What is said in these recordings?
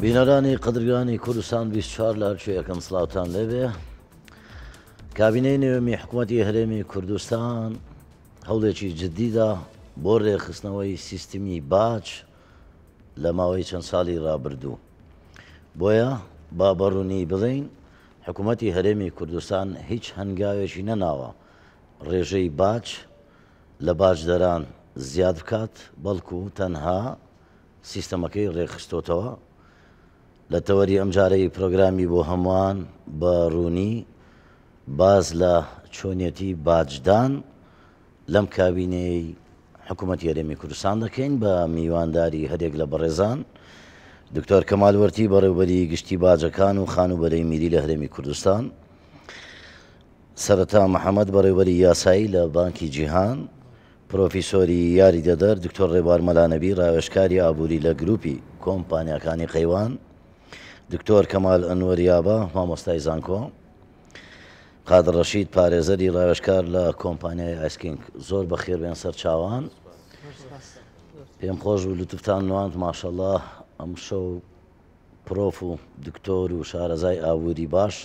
بینەرانی قدرگانی کوردستان 24 لە هەرچی یەکەم سڵاوتان لێبێ. کابینەی نوێمی حکوومەتی هەرێمی کوردستان هەوڵێکی جددیدا بۆ ڕێخستنەوەی سیستمی باج لە ماوەی چەند ساڵی ڕابردوو. بۆیە با بەڕوونی بڵین حکوومەتی هەرێمی کوردستان هیچ هەنگاوێکی نەناوە ڕێژەی باج لە باشدەران زیاد بکات، بەڵکو تەنها سیستەمەکەی ڕێخستۆتەوە. لە تەوەری ئەم جارەی پرۆگرامی بۆ هەمووان بە ڕوونی باز لە چۆنیەتی باجدان لەم کابینەی حکوومەتی هەرێمی کوردستان دەکەین بە میوانداری هەرێک لە بەڕێزان دکتۆر کەمال وەرتی بەڕێوەبەری گشتی باجەکان و خانوبەرەی میری لە هەرێمی کوردستان، سەرەتا محەممەد بەڕێوەبەری یاسایی لە بانکی جیهان، پرۆفیسۆری یاری دەدەر دکتۆر ڕێبوار مەلانەبی ڕاوێژکاری ئابووری لە گروپی کۆمپانیاکانی قەیوان، دکتۆر کەمال ئەنوەریابە مامۆستای زانکۆ، قادر ڕەشید پارێزەری ڕاوێژکار لە کۆمپانیای ئایسکینگ. زۆر بەخێر بێن سەر چاوان، پێم خۆش و لوتفتان نواند ماشەڵڵا ئەم شەو پرۆف و دکتۆر و شارەزای ئابووری باش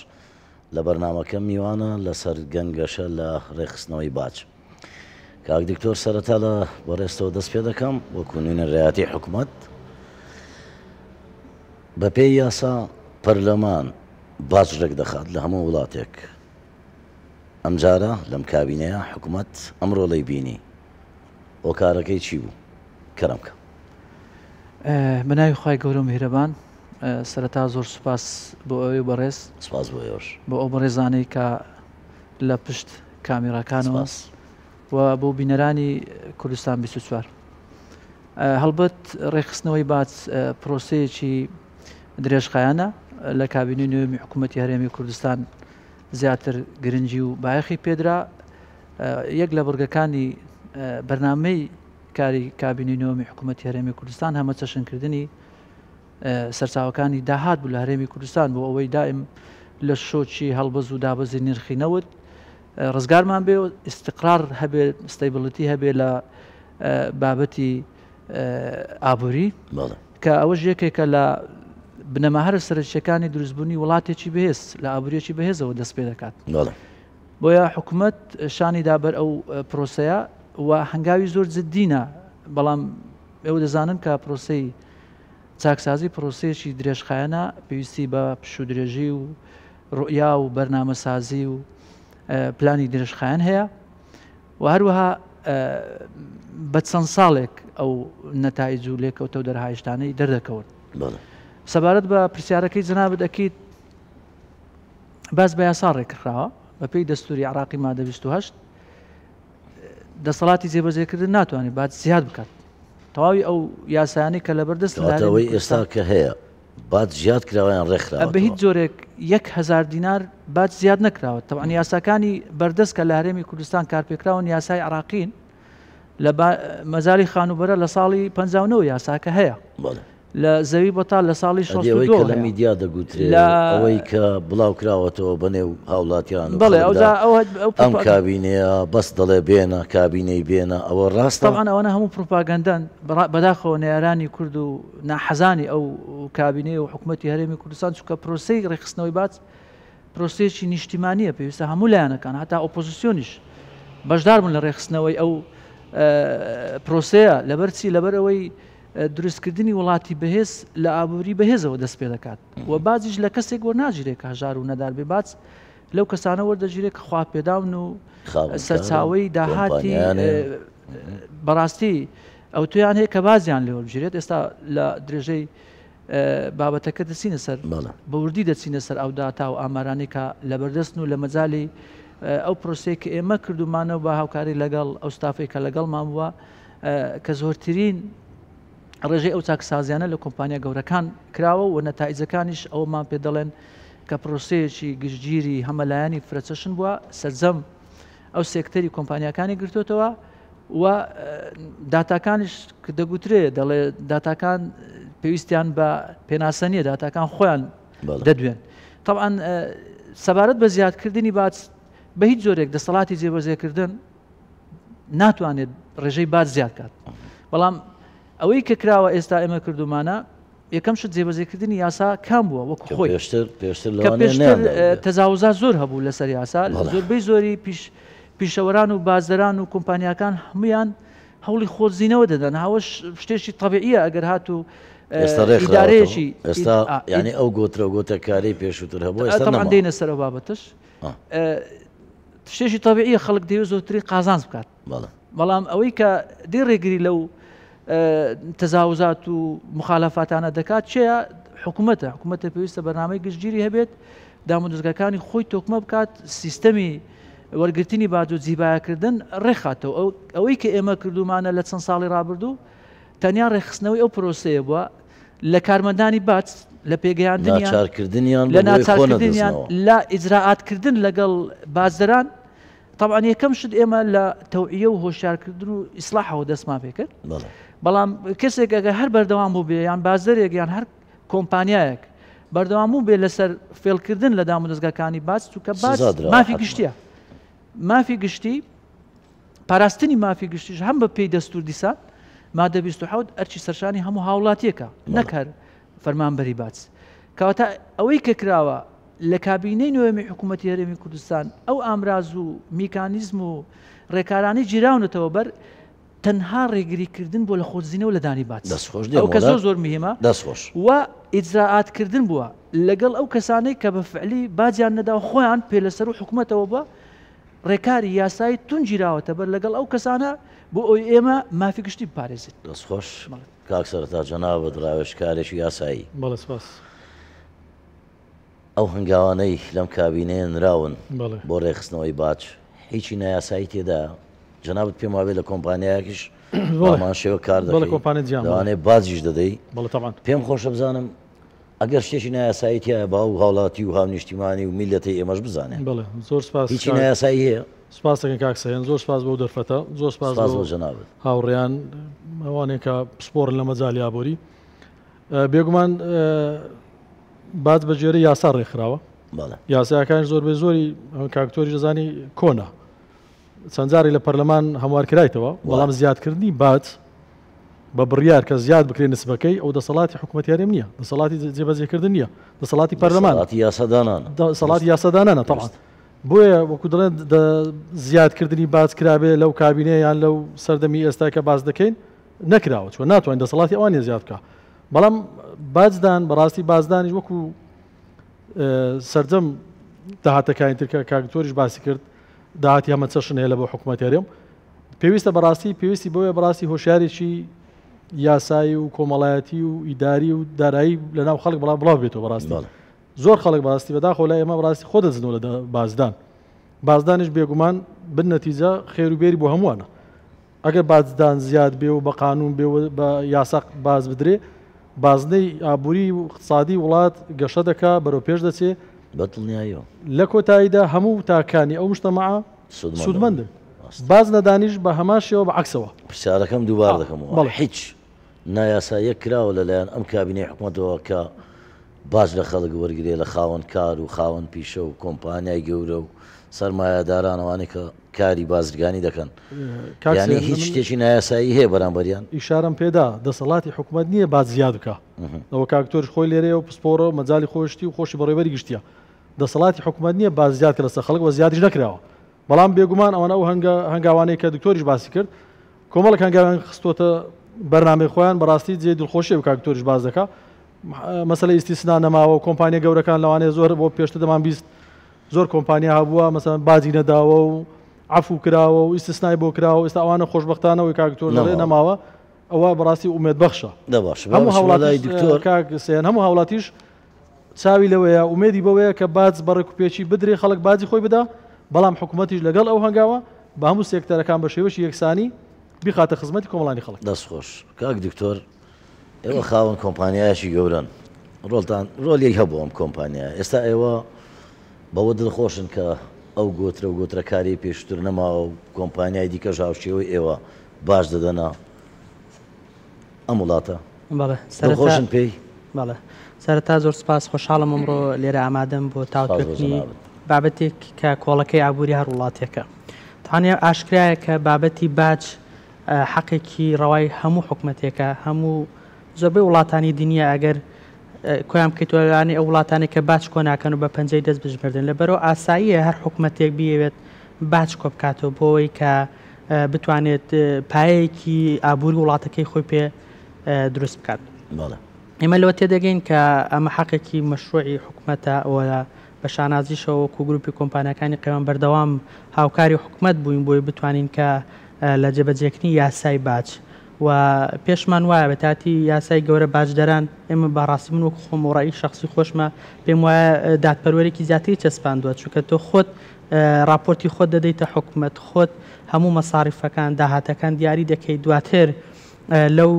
لە بەرنامەکە میوانە لەسەر گەنگەشە لە ڕێخستنەوەی باج. کاک دکتۆر سەرەتا لە بەڕێستەوە دەست پێ دەکەم وەکو نوێنەرایەتی حکوومەت. بە پێی یاسا پەرلەمان باج ڕێک دەخات لە هەموو وڵاتێک. ئەم جارە لەم کابینەیە حکوومەت ئەمڕۆ لەی بینی هۆکارەکەی چی بوو؟ کەرەم بکە. بەناوی خوای گەورە میهرەبان، سەرەتا زۆر سوپاس بۆ ئەوەی بەڕێز، سوپاس بۆ ئێوەش، بۆ ئەو بەڕێزانەی کە لە پشت کامێراکانەوە و بۆ بینەرانی کوردستان 24. هەڵبەت ڕێخستنەوەی باج پرۆسەیەکی درێژخایانە لە کابینەی نوێمی حکوومەتی هەرێمی کوردستان زیاتر گرنگی و بایەخی پێدرا. یەک لە بڕگەکانی بەرنامەی کاری کابینەی نوێمی حکوومەتی هەرێمی کوردستان هەمە چەشنکردنی سەرچاوەکانی داهات بوو لە هەرێمی کوردستان بۆ ئەوەی دائم لە شۆکی هەڵبەز و دابەزی نرخی نەوت ڕزگارمان بێ و ئیستقرار هەبێ، ستەیبڵەتی هەبێ لە بابەتی ئابووری، کە ئەوەش یەکێکە لە بنەماهرە سەرچیەکانی دروستبوونی وڵاتێکی بەهێز لە ئابووریەکی بەهێزەوە دەست پێ دەکات. بۆیە حکوومەت شانیدا بەر ئەو پرۆسەیە و هەنگاوی زۆر جددینە، بەڵام ئێوە دەزانن کە پرۆسەی چاکسازی پرۆسەیەکی درێژخایەنە پێویستی بە پشودرێژی و ڕوئیا و بەرنامەسازی و پلانی درێژخایەن هەیە و هەروەها بە چەند ساڵێک ئەو نەتایج و لێکەوتە و دەرهایشتانەی دەردەکەون. سەبارەت بە پرسیارەکەی جەنابەت دەکەیت، باز بە یاسا ڕێککراوە بە پێی دەستوری عراقی مادە 28 دەسەڵاتی جێبەجێکردن ناتوانێت باج زیاد بکات. تەواوی ئەو یاسایانەی کە لەبەردەست ئەوەی ئێستا کە هەیە باج زیاد کراوەیان ڕێکخراوە، بە هیچ جۆرێک 1000 دینار باج زیاد نەکراوە. تەبعاً یاساکانی بەردەست کە لە هەرێمی کوردستان کارپێکراون یاسای عراقین لە مەزاری خانوبەرە لە ساڵی 59 یاساکە هەیە، لە زەوی بەتال لە ساڵی 62 لە میدیا دەگوترێت ئەوەی کە بڵاو کراوەتەوە بەنێو هاوڵاتیان. ئەم کابینەیە بەس دەڵێ بێنە کابینەی بێنە، ئەوە ڕاستە؟ طبعاً ئەوەنە هەموو پروپاگەندان بەداخەوە نێرانی کورد و ناحەزانی ئەو کابینەی و حکوومەتی هەرێمی کوردستان، چونکە پرۆسەی ڕێخستنەوەی باج پرۆسەیەکی نیشتیمانیە، پێویستە هەموو لایەنەکان هەتا ئۆپۆزیسیۆنیش بەشدار بوون لە ڕێخستنەوەی ئەو پرۆسەیە، لەبەرچی لەبەر ئەوەی دروستکردنی وڵاتی بەهێز لە ئابووری بەهێزەوە دەست پێ دەکات و بازیش لە کەسێک وەرناگیرێت کە هەژار و نەدار بێ باج لەو کەسانە وەردەگیرێت کە خوا پێداون و سەرچاوەی داهاتی بەڕاستی ئەو تویان هەیە کە بازیان لێوە بژێت. ئێستا لە درێژەی بابەتەکە دەچینە سەر، بەوردی دەچینە سەر ئەو داتا و ئامارانەی کە لەبەردەستن و لە مەجای ئەو پرۆسەیە کە ئێمە کردومانەوە بە هاوکاری لەگەڵ ئەو ستافی کە لەگەڵمان بووە کە زۆرترین ڕێژەی ئەو چاکسازیانە لە کۆمپانیا گەورەکان کراوە و نەتایجەکانیش ئەومان پێ دەڵێن کە پرۆسەیەکی گشتگیری هەمەلایانی فرەچەشن بووە، سەرجەم ئەو سێکتەری کۆمپانیاکانی گرتوتەوە و داتاکانیش کە دەگوترێت دەڵێ داتاکان پێویستیان بە پێناسە نییە، داتاکان خۆیان دەدوێن. طبعاً سەبارەت بە زیادکردنی باج بە هیچ جۆرێک دەسەڵاتی جێبەجێکردن ناتوانێت ڕێژەی باج زیاد کات، بەڵام ئەوەی کە کراوە ئێستا ئێمە کردومانە یەکەم شت جێبەجێکردنی یاسا کام بووە وەکو خۆی پێشتر کە پێشتر تەجاوزات زۆر هەبوو لەسەر یاسا زۆربەی زۆری پیشەوەران و بازران و کۆمپانیەکان هەمویان هەوڵی خۆزینەوە دەدەن هاوش شتێکی طبیعیە ئەگەر هاتو ئیدارەیەکی ئێستا یعنی ئەو گۆترە گۆتەکاری پێشووتر هەبوو ئەتەمان دێنە سەر بابەتش شتێکی طبیعیە خەڵک دەوێت زۆرتری قازانج بکات بەڵام ئەوەی کە دێ ڕێگری لەو تەجاوزات و مخالەفاتانە دەکات چێە حکوومەتە پێویستە بەرنامەی گشتگیری هەبێت دامودرگەکانی خۆی تۆکمە بکات سیستەمی وەرگرتنی باد و جیبایەکردن ڕێخاتەوە ئەوەی کە ئێمە کردومانە لە چەند ساڵی ڕابردوو تەنیا ڕێخستنەوەی ئەو پرۆسەیە بووە لە کارمەندانی باج لە پێگەیاندنیان لە ناچارکردنیان لە ئیجراعاتکردن لەگەڵ بازران طبعا یەکەم شت ئێمە لە تەوعیە و هۆشیارکردن و ئیسلاحەوە دەستمان پێ کرد بەڵام کەسێک ئەگە هەر بەردەوام بوو بێ یان بازرێک یان هەر کۆمپانیایەک بەردەوام بوو بێ لەسەر فێڵکردن لە دامودەستگاکانی باج چونکە باج مافی گشتیە مافی گشتی پاراستنی مافی گشتیش هەم بە پێی دەستور دیسان مادە 27 ئەرچی سەرشانی هەموو هاوڵاتیەکە نەک هەر فەرمانبەری باج کەواتە ئەوەی کە کراوە لە کابینەی نوێمی حکوومەتی هەرێمی کوردستان ئەو ئامراز و میکانیزم و ڕێکارانەی جیراونەتەوە بەر تەنها ڕێگریکردن بۆ لە خۆزینەوە لە دانی باج ئەو کە زۆر مهمە و ئیجراعاتکردن بووە لەگەڵ ئەو کەسانەی کە بە فعلی باجیان نەداوە خۆیان پێ لەسەر و حکوومەتەوە بە ڕێکاری یاسایی تونجیراوەتە بەر لەگەڵ ئەو کەسانە بۆ ئەوی ئێمە مافی گشتی بپارێزێت دەستخۆش کاک سەرەتا جەنابەت ڕاوێژکارێکی یاسایی ئەو هەنگاوانەی لەم کابینەیە نراون بۆ ڕێخستنەوەی باج هیچی نایاسایی تێدا جەنابەت پێم وابێت لە کۆمپانیایەکیش ڕامان شێوە کار دەکەی بازیش دەدەی پێم خۆشە بزانم ئەگەر شتێکی نایاساییتە با و هاوڵاتی و هاونیشتیمانی و میلەتی ئێمەش بزانێن زۆر سپاس هیچی نایاسایی هەیە سپاس دەکەن کاکسەیان زۆر سپاس بۆ دەرفەتە زۆر سپاس بۆ جەنابەت هاوڕێیان ئەوانەیە کە سپۆرن لە مەجای ئابووری بێگومان باج بە جێرە یاسا ڕێکخراوە یاساکان زۆربەی زۆری کاکتۆری دەزانی کۆنا چەند جاری لە پەرلەمان هەموارکرایتەوە بەڵام زیادکردنی باج بە بڕیار کە زیاد بکرێن نسبەکەی ئەو دەسەڵاتی حکوومەتی هەرێم نییە دەسەڵاتی جێبەجێکردن نییە دەسەڵاتی پەرلەمان دەسەڵاتی یاسادانانە تەواو بۆیە وەکو دەڵێن زیادکردنی باج کرابێ لەو کابینەیە یان لەو سەردەمی ئێستا کە باز دەکەین نەکراوە چۆن ناتوانین دەسەڵاتی ئەوانە زیاد بکە بەڵام باجدان بەڕاستی بازدانیش وەکو سەرجەم داهاتەکانی ترکە کاکتۆریش باسی کرد داهاتی هەمە چەشن هەیە لە بۆ حکوومەتی هەرێم پێویستە بەڕاستی پێویستی بۆیە بەڕاستی هۆشیارێکی یاسایی و کۆمەڵایەتی و ئیداری و دارایی لەناو خەڵک بڵاو بێتەوە بەڕاستی زۆر خەڵک بەڕاستی بەداخۆ لای ئێمە بەڕاستی خۆ دەزنەوە لە بازدانش بێگومان بن نەتیجە خێروبێری بۆ هەمووانە ئەگەر بازدان زیاد بێ و بە قانون بێ بە یاساق باز بدرێ بازنەی ئابووری و اقتصادی وڵات گەشە دەکا بەرەو پێش دەچێ بەدڵنیاییەوە لە کۆتاییدا هەموو تاکانی ئەو مجتەمەعە سودمەندن باز نەدانیش بە هەمان شێوە بە عەکسەوە پرسیارەکەم دووبار دەکەمەوە هیچ نایاساییەک کراوە لەلایەن ئەم کابینەی حکوومەتەوە کە باج لە خەڵک وەرگێ لە خاوەن کار و خاوەن پیشە و کۆمپانیای گەورە و سەرمایەدارانەوەی کە کاری بازرگانی دەکەن یعنی هیچ شتێکی نایاسایی هەیە بەرامبەریان ئیشارەم پێدا دەسەڵاتی حکوومەت نییە باز زیاد بکە ئەوە کاکتۆرش خۆی لێرەیە و پسپۆرە و مەجای خۆشتی و خۆشی بەڕێوەری گشتیە دەسەڵاتی حکوومەت نییە باز زیاد کە لەسەر خەڵک وە زیادیش نەکراوە بەڵام بێگومان ئەوانە ئەو هەنگاوانەیە کە دکتۆریش باسی کرد کۆمەڵک هەنگاوان خستۆتە بەرنامەی خۆیان بەڕاستی جێ دڵخۆشی و کاکتۆریش باز دەکا مەسەلەی ئیستیسنا نەماوە و کۆمپانیا گەورەکان لەوانەیە زۆر بۆ پێشتر دەمان بیست زۆر کۆمپانیا هەبووە مەسەڵەن باجی نەداوە و عەفو کراوە و ئیستیسنای بۆ کراوە ئێستا ئەوانە خۆشبەختانەوەی کاکتۆر دەڵێ نەماوە ئەوە بەڕاستی ئومێدبەخشە هەموو هاوڵاتیش چاوی لەوەیە ئومێدی بەوەیە کە باج بەڕێک و پێچی بدرێ خەڵک باجی خۆی بدا بەڵام حکوومەتیش لەگەڵ ئەو هەنگاوە بە هەموو سێکتەرەکان بە شێوەشی یەکسانی بیخاتە خزمەتی کۆمەڵانی خەڵک دەستخۆش کاک دکتۆر ئێوە خاوەن کۆمپانیایەکی گەورن ڕۆڵتان ڕۆلی هەبوو ئەم کۆمپانیا ئێستا ئێوە بەوە دڵخۆشن کە ئەو گۆترە و گۆترەکاری پێشتر نەماوە و کۆمپانیای دیکە ژاوشێوەی ئێوە باش دەدەنا ئەم وڵاتە دڵخۆشن پێی بەڵێ سەرەتا زۆر سپاس خۆشحاڵم ئەمڕۆ لێرە ئامادەم بۆ تاوتکردنی بابەتێک کە کۆڵەکەی ئابووری هەر وڵاتێکە توانێت ئاشکرایە کە بابەتی باج حەقێکی ڕەوای هەموو حکوومەتێکە هەموو زۆربەی وڵاتانی دنیا ئەگەر کۆیان بکەیتوەلانی ئەو وڵاتانی کە باج کۆ ناکەن و بە پەنجەی دەست بژمردن لەبەرەوە ئاساییە هەر حکوومەتێک بیەوێت باج کۆ بکاتەوە بۆەوەی کە بتوانێت پایەیەکی ئابووری وڵاتەکەی خۆی پێ دروست بکات. ئێمە لەوە تێدەگەین کە ئەمە حەقێکی مەشروعی حکوومەتە ئەوە بە شانازیشەوە وەکو گروپی کۆمپانیەکانی قەیوان بەردەوام هاوکاری حکوومەت بووین بۆی بتوانین کە لە جێبەجێکردنی یاسای باج و پێشمان وایە بە تاتی یاسای گەورە باجدەران ئێمە بەڕاستی من وەکو خۆمەڕایی شخصی خۆشمە پێم وایە دادپەروەرێکی زیاتری چەسپاندووە چونکە تۆ خۆت راپۆرتی خۆت دەدەیتە حکوومەت خۆت هەموو مەساریفەکان داهاتەکان دیاری دەکەیت دواتر لەو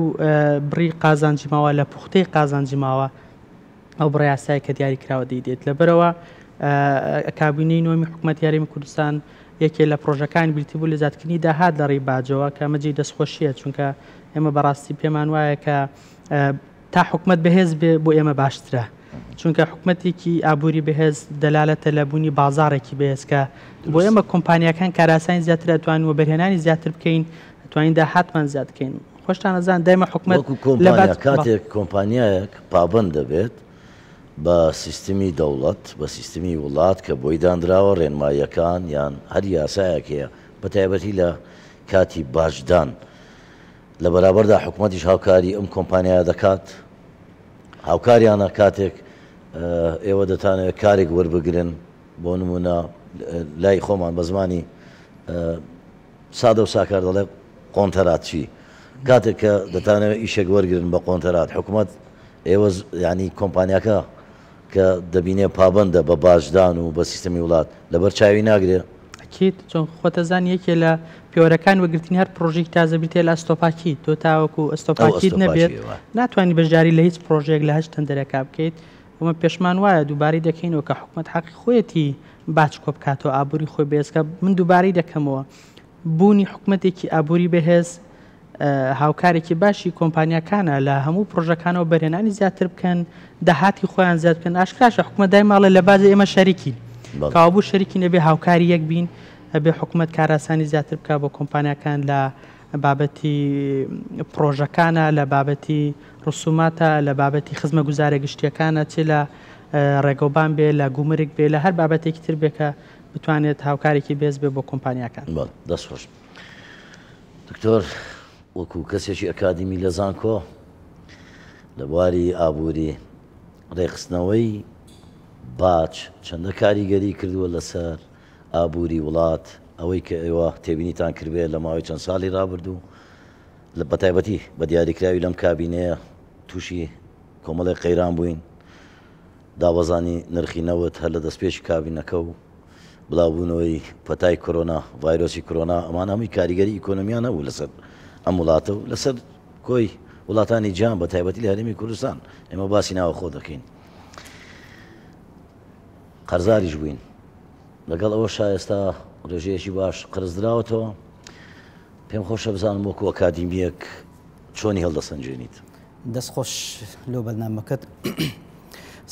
بڕی قازانجی ماوە لە پوختەی قازانجی ماوە ئەو بڕی یاسای کە دیاری کراوە دەیدێت لەبەرەوە کابینەی نوێمی حکوومەت یاریمی کوردستان یەکێ لە پرۆژەکانی بریتی بوو لە زیادکردنی داهات لە ڕێی باجەوە کە ئەمەجێی دەستخۆشیە چونکە ئێمە بەڕاستی پێمان وایە کە تا حکوومەت بەهێز بێ بۆ ئێمە باشترە چونکە حکوومەتێکی ئابووری بەهێز دەلالەتە لە بوونی بازارێکی بەهێزکە بۆ ئێمە کۆمپانیەکان کاراسانی زیاتر ئەتوانین و بەرهێنانی زیاتر بکەین ئەتوانین داهاتمان زیاد بکەین خۆشتان ئەزان دایمە حکوومەت کاتێک کۆمپانیایەک پابند دەبێت بە سیستمی دەوڵەت بە سیستمی وڵات کە بۆی دانراوە ڕێنماییەکان یان هەر یاسایەکەیە بە تایبەتی لە کاتی باشدان لە بەرابەردا حکوومەتیش هاوکاری ئەم کۆمپانیایە دەکات هاوکاریانە کاتێک ئێوە دەتانەوێت کارێک وەربگرن بۆ نمونە لای خۆمان بە زمانی سادە و ساکار دەڵێ قۆنتەرات چی کاتێک کە دەتانەوێت ئیشێک وەرگرن بە قۆنتەرات حکوومەت ئێوە ینی کۆمپانیاکە کە دەبینێ پابندە بە باشدان و بە سیستمی وڵات لەبەر چاوی ناگرێ ئەکیت چۆن خۆتەزان یەکێ لە پیاوەەکان وەگرتنی هەر پرۆژێکی تازە بێتێ لە ئەستۆپاکی تۆ تاوەکو ئەستۆپاکیت نەبێت ناتوانانی بەشداری لە هیچ پرۆژێک لە هەش تەندەرەکە بکەیت ومە پێشمان وایە دووباری دەکەینەوە کە حکوومەت حەقی خۆیەتی باج کۆ بکاتەوە ئابووری خۆی بێزکە من دووباری دەکەمەوە بوونی حکوومەتێکی ئابووری بەهێز هاوکارێکی باشی کۆمپانیەکانە لە هەموو پرۆژەکانەوە بەرهێنانی زیاتر بکەن داهاتی خۆیان زیاد بکەن ئاشکراشە حکوومەت دای ماڵە لە بازە ئێمە شەریکین کاوابوو شەریکی نەبێ هاوکاری یەک بین ئەبێ حکوومەت کاراسانی زیاتر بکە بۆ کۆمپانیەکان لە بابەتی پرۆژەکانە لە بابەتی ڕسوماتە لە بابەتی خزمە گوزارە گشتیەکانە چ لە ڕێگەوبان بێ لە گومرگ بێ لە هەر بابەتێکی تر بێ کە بتوانێت هاوکارێکی بێز بێ بۆ کۆمپانیەکان دەستخۆش دکتۆر وەکو کەسێکی ئەکادمی لە زانکۆ لە بواری ئابووری ڕێخستنەوەی باج چەندە کاریگەری کردووە لەسەر ئابووری وڵات ئەوەی کە ئێوە تێبینیتان کردوێت لە ماوەی چەند ساڵی ڕابردوو لە بەتایبەتی بە دیاریکراوی لەم کابینەیە تووشی کۆمەڵی قەیران بووین داوەزانی نرخی نەوت هەر لە دەستپێشی کابینەکە و بڵاوبوونەوەی پەتای کۆرۆنا ڤایرۆسی کۆرۆنا ئەمان هەمووی کاریگەری ئیکۆنۆمیان نەبوو لەسەر ئەم وڵاتە و لەسەر کۆی وڵاتانی جیان بە تایبەتی لە هەرێمی کوردستان ئێمە باسی ناوە خۆ دەکەین قەرزاریش بووین لەگەڵ ئەوە شایستا ڕێژەیەکی باش قرزدراوەتەوە پێم خۆشە بزانم وەکو ئەکادیمیەک چۆنی هەڵدەسەنجێنیت دەستخۆش لۆ بەرنامەکەت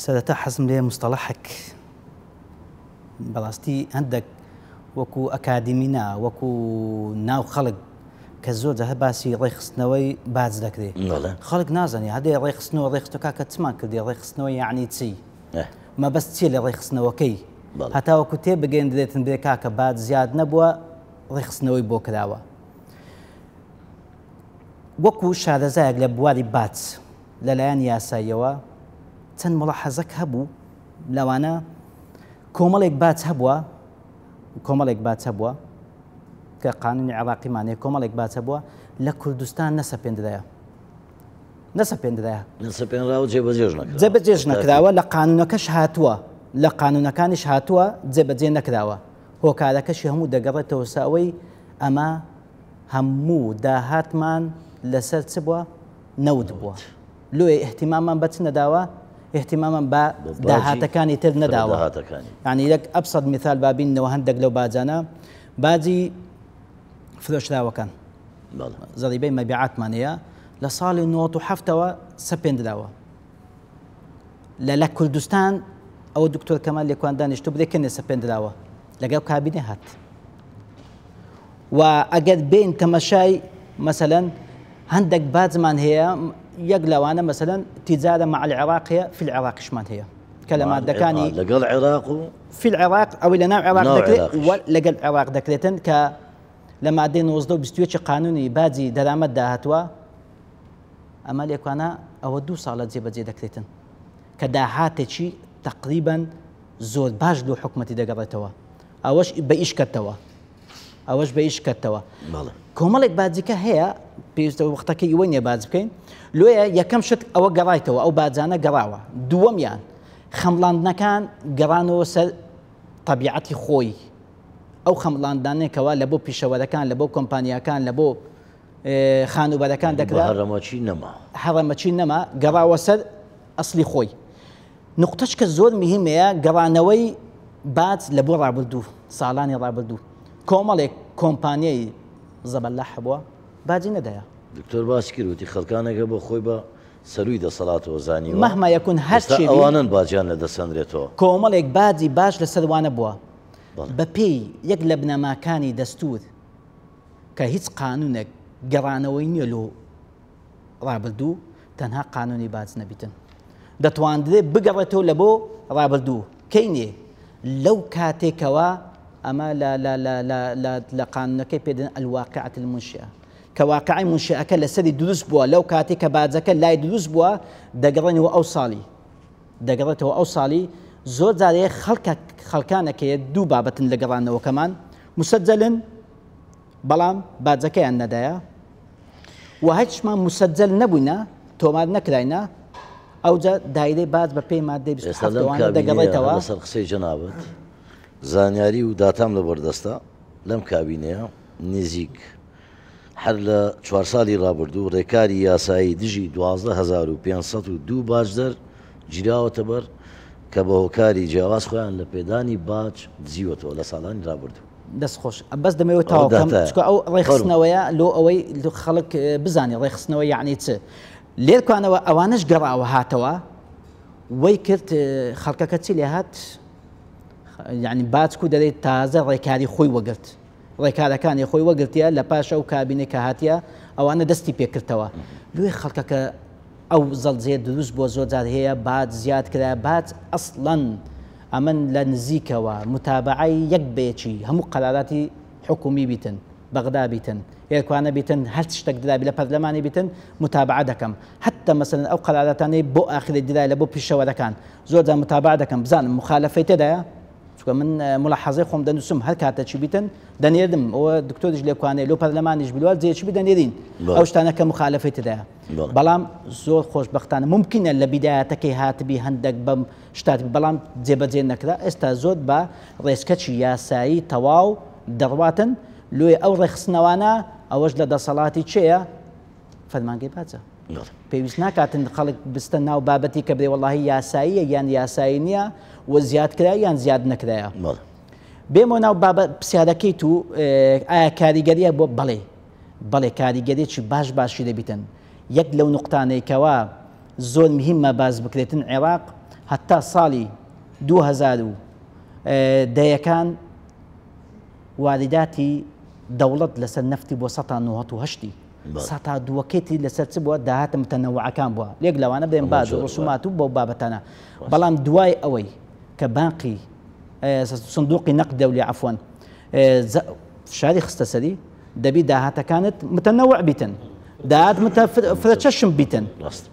سەرەتا حەزم لێ مستەڵەحێک بەڕاستی هەندێک وەکو ئەکادیمینا وەکو ناو خەڵک کە زۆر جەهە باسی ڕێخستنەوەی باج دەکرێت خەڵک نازانێ هەدێ ڕێخستنەوە ڕێخستەکە کە چمان کردی ڕێخستنەوە یعنی چی مەبەست چیە لە ڕێخستنەوەکەی هەتاوەکو تێ بگەین دێتن بێ کاکە باج زیاد نەبووە ڕێخستنەوەی بۆ کراوە وەکو شارەزایەک لە بواری باج لەلایەن یاساییەوە چەند مڵەحەزەک هەبوو لەوانە کۆمەڵێک باج هەبووە کە قانونی عێراقیمانەیە کۆمەڵێک باج هەبووە لە کوردستان نەسەپێنراوە جێبەجێش نەکراوە لە قانونەکەش هاتووە لە قانونەکانیش هاتووە جێبەجێ نەکراوە هۆکارەکەشی هەموو دەگەڕێتەوە ساوەی ئەمە هەموو داهاتمان لەسەر چ بووە نەود بووە لۆی احتیمامان بە چ نەداوە احتیمامان بە داهاتەکانی تر نەداوە یعنی لەک ئەبسەد میثال بابینەوە هەندێک لەو باجانە باجی فرۆشراوەکان زەریبەی مەبیعاتمان هەیە لە ساڵی 97ەوە سەپێندراوە لە کوردستان ئەوە دکتۆر کەمال لێکوان دانیشتو برێکەنێ سەپێندراوە لەگەڵ کابینێ هات و ئەگەر بین تەمەشای مەسەلەن هەندێک باجمان هەیە یەک لەوانە مەسەلەن تیجارە مع العێراق هەیە في العێراقیشمان هەیە کە لە مادەکانی لەگەڵ عێراق و في العێراق ئەوەی لە ناو عێراق دەکرێت لەگەڵ عێراق دەکرێتن کە لە مادەی 1920 قانونی باجی دەرامەت داهاتووە ئەمە لێکوانە ئەوە 2 ساڵە جێبەجێ دەکرێتن کە داهاتێکی تقریبا زۆر باش لۆ حکومەتی دەگەڕێتەوە ئەوەش بە ئیش کردەوە ئەوەش بە ئیش کردەوە کۆمەڵێک باجیکە هەیە پێویستە وەختەکە ئیوە نییە باز بکەین لۆیە یەکەم شت ئەوە گەڕایتەوە ئەو باجانە گەڕاوە دووەمیان خەمڵاندنەکان گەڕانەوە سەر تەبیعەتی خۆی ئەو خەمڵاندانێکەوە لە بۆ پیشەوەرەکان لە بۆ کۆمپانیاکان لە بۆ خانوبەرەکان دەکرا هەڕەمەچی نەما گەڕاوە سەر ئەسلی خۆی نقطەش کە زۆر مهمەیە گەڕانەوەی باج لە بۆ ڕابردوو ساڵانی ڕابردوو کۆمەڵێک کۆمپانیای زەبەلەح بووە باجی نەدایە دکتۆر باسی کردوتی خەڵکانێکە بۆ خۆی بە سەروی دەسەڵاتەوە زانیوە مەهما یەکون هەر ئەوانن باجیان لە دەسەندرێتەوە کۆمەڵێک باجی باش لەسەروانە بووە بە پێی یەک لە بنەماکانی دەستور کە هیچ قانونێک گەڕانەوەی نییە لۆ ڕابردوو تەنها قانونی باج نەبیتن دەتواندرێت بگەڕێتەوە لە بۆ ڕابردوو کەینێ لەو کاتێکەوە ئەمە لە قانونەکەی پێدەن الواقعة المنشئة کە واقعی منشئەکە لەسەری دروست بووە لەو کاتێک کە باجەکە لای دروست بووە دەگەڕێنەوە ئەو ساڵی دەگەڕێتەوە ئەو ساڵی زۆر جارەیە خەڵکانەکەیە دوو بابەتن لە گەڕانەوەکەمان مسجلن بەڵام باجەکەیان نەدایە و هیچمان مسجل نەبووینە تۆمار نەکراینە ئەوجا دایرەی باج بە پێی مادەی 27 دەگەڕێتەوە لەسەر قسەی جەنابەت زانیاری و داتام لە بەردەستە لەم کابینەیە نزیک هەر لە 4 ساڵی ڕابردوو ڕێکاری یاسایی دژی 12502 باجدەر گیراوەتە بەر کە بە هۆکاری جیاواز خۆیان لە پێدانی باج دزیوەتەوە لە ساڵانی ڕابردوو دەستخۆش بەس دەمەوێت تاواکەم ئەو ڕێخستنەوەیە لۆ ئەوەی خەڵک بزانێ ڕێخستنەوە یعنی چ لێرکوانەوە ئەوانش گەڕاوە هاتەوە وەی کرد خەڵکەکە چی لێ هات یعنی باچکو دەڵێت تازە ڕێکاری خۆی وەگرت ڕێکارەکانی خۆی وەگرتیە لە پاش ئەو کابینێک کە هاتیە ئەوانە دەستی پێکردەوە لێ خەڵکەکە ئەو زەڵجێ دروست بۆ زۆر جار هەیە باج زیاد کرا باج ئەسڵەن ئەمن لە نزیکەوە متابعی یەک بێکی هەموو قەراراتی حکومی بیتن بەغدا بیتن یەکوانە بیتن هەر شتێک درابی لە پەرلەمانی بیتن متابعە دەکەم حتى مثلا ئەو قەراراتانەی بۆ ئاخری درای لە بۆ پیشەوەرەکان زۆر جار متابعە دەکەم بزانم مخالفەی تێدایە چونکە من ملاحەزەی خۆم دەنووسم هەر کاتێکی بیتن دەنێردم ئەوە دکتۆریش لێکوانەیە لۆ پەرلەمانیش بلوار جێکی دەنێرین ئەو شتانە کە مخالفەی تێدایە بەڵام زۆر خۆشبەختانە ممکنە لە بیدایەتەکەی هاتبی هەندێک بەم شتات بەڵام جێبەجێ نەکرا ئێستا زۆر بە ڕێچکەچی یاسایی تەواو دەڕواتن لێ ئەو ڕێخستنەوانە ئەوەش لە دەسەڵاتی چێە فەرمانگەی باجە پێویست ناکاتن خەڵک بستە ناو بابەتی کە بێ وەڵاهی یاساییە یان یاسایی نییە و زیادکرا یان زیاد نەکرایە بێمە ناو پرسیارەکەی تو ئایا کاریگەریە بۆ بەڵێ کاریگەریەکی باشی دەبیتن یەک لەو نقطانەیەکەوە زۆر مهمە باز بکرێتن عێراق هەتا ساڵی 2010 وارداتی دەوڵەت لەسەر نەفتی بۆ 1970 سەتا دووەکەیتی لەسەر چ بووە داهاتە متەنەوعەکان بووە لێک لەوانە بێن باز و ڕسومات و بۆ بابەتانە بەڵام دوای ئەوەی کە بانقی سندوقی نەقد دەولی عەفوەن فشاری خستە سەری دەبی داهاتەکانت متەنەوع بیتن داهات فرەچەشم بیتن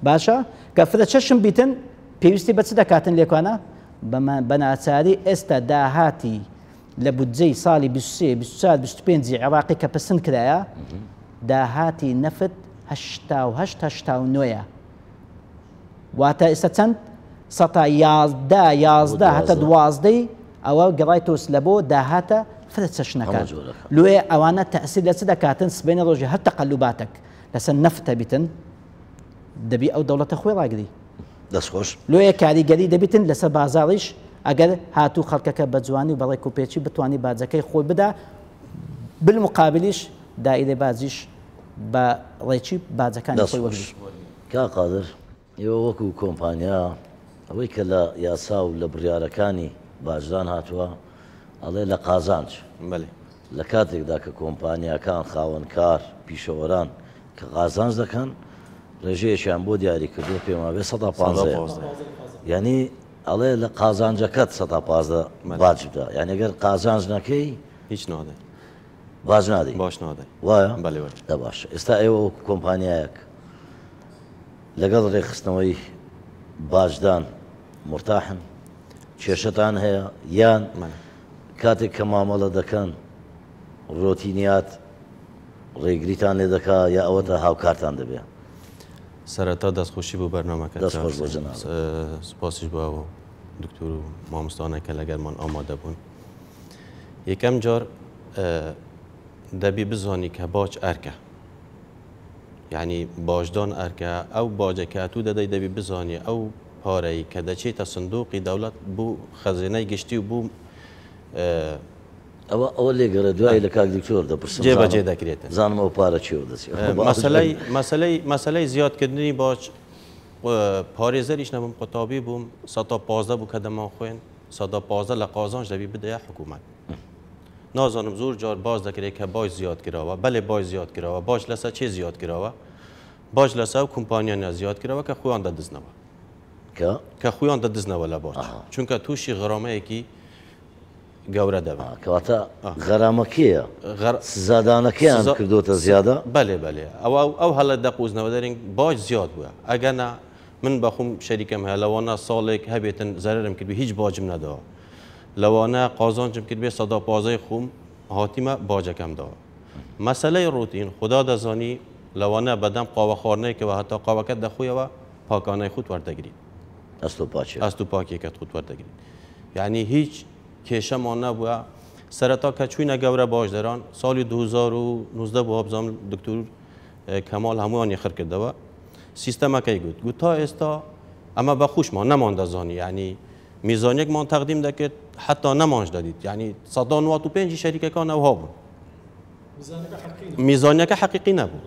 باشە کە فرەچەشم بیتن پێویستی بە چ دەکاتن لێکوانە بە ناچاری ئێستا داهاتی لە بودجەی ساڵی 24-25 عێراقی کە پسند کرایە داهاتی نەفت 89 واتە ئێستا چەند 11 هەتە 12 ئەوە گەڕایتۆس لە بۆ داهاتە فرەچەشنەکان لێ ئەوانە تەئسیر لە چ دەکاتن سبەینە ڕۆژی هەر تەقەلوباتێک لەسەر نەفتە بیتن دەبی ئەو دەوڵەتە خۆی ڕاگری دەستخۆش لێ کاریگەری دەبیتن لەسەر بازاڕیش ئەگەر هاتوو خەڵکەکە بە جوانی و بەڵێک و پێچی بتوانانی باجەکەی خۆی بدا بالمقابلیش دائیرە بازیش بە ڕێکی باجەکانی خۆی وەگری کا قادر ئێوە وەکو کۆمپانیا ئەوەی کە لە یاسا و لە بڕیارەکانی باجدان هاتووە ئەڵێ لە قازانج لە کاتێکدا کە کۆمپانیاکان خاوەنکار پیشەوەران کە قازانج دەکەن ڕێژەیەشیان بۆ دیاری کردو پێما بێ 115 یعنی ئەڵێ لە قازانجەکەت 115 باج بدە یعنی ئەگەر قازانج نەکەی هیچ نادەی باج نادەی باش نادەی وایە بەڵێ دە باش ئێستا ئێوە کۆمپانیایەک لەگەڵ ڕێخستنەوەی باجدان مرتاحن کێشەتان هەیە یان کاتێک کە مامەڵە دەکەن ڕۆتینیات ڕێگریتان لێ دەکا یا ئەوەتە هاوکارتان دەبێت سەرەتا دەستخۆشی بۆ بەرنامەکە دەستخۆش بۆ جەناب سوپاسیش بۆ دکتور و مامۆستانێکە لەگەرمان ئامادە بوون یەکەم جار دەبی بزانی کە باج ئەرکە یعنی باجدان ئەرکە ئەو باجەکەتوو دەدەی دەبی بزانێ ئەو پارەی کە دەچێتە سندوقی دەوڵەت بوو خەزینەی گشتی و بوو ئەوە لێگەرە دوای لە کاک دکتۆر دەپرسم جێبەجێ دەکرێت زانم ئەو پارە چی دەچێت مەسەلەی زیادکردنی باج پارێزەریش نەبووم قوتابی بووم 115 بوو کە دەما خوێن 115 لە قازانج دەبی بدەیە حکوومەت نازانم زۆر جار باز دەکرێت کە باج زیاد کراوە بەڵێ باج زیاد کراوە باج لەسەر چێ زیاد کراوە باج لەسەر کۆمپانیانە زیاد کراوە کە خۆیان دەدزنەوە کە خۆیان دەدزنەوە لە باج چونکە تووشی غەرامەیەکی گەورە دەبێت کەواتە غەرامەکەیە سزادانەکەیان کردوتە زیادە بەڵێ ئەو هەڵە دەقوزنەوە دەرین باج زیاد بووە ئەگەنا من بەخۆم شەریکەم هەیە لەوانە ساڵێک هەبێتن زەرم کردو هیچ باجم نەداوە لەوانە قازانجم کرد بێ 115 خوم هاتیمە باجەکەم داوە مەسەلەی ڕوتین خدا دەزانی لەوانە بەدەم قاوە خواردنەیەکەوە هەتا قاوەکەت دەخۆیەوە پاکانەی خۆت وەردەگریت ئەست و پاکێکت خۆت وەردەگریت یعنی هیچ کێشەمان نەبووە سەرەتا کە چوینە گەورە باشدەران ساڵی 2019 بۆ هەبزانم دکتور کەمال هەمووانی خڕ کردەوە سیستەمەکەی گوت تا ئێستا ئەمە بەخوشمان نەمان دەزانی یعنی میزانێکمان تەقدیم دەکرد حتا نەمانش دەدیت یعنی 195 شەریکەکان ئەوها بوون میزانەکە حەقیقی نەبوو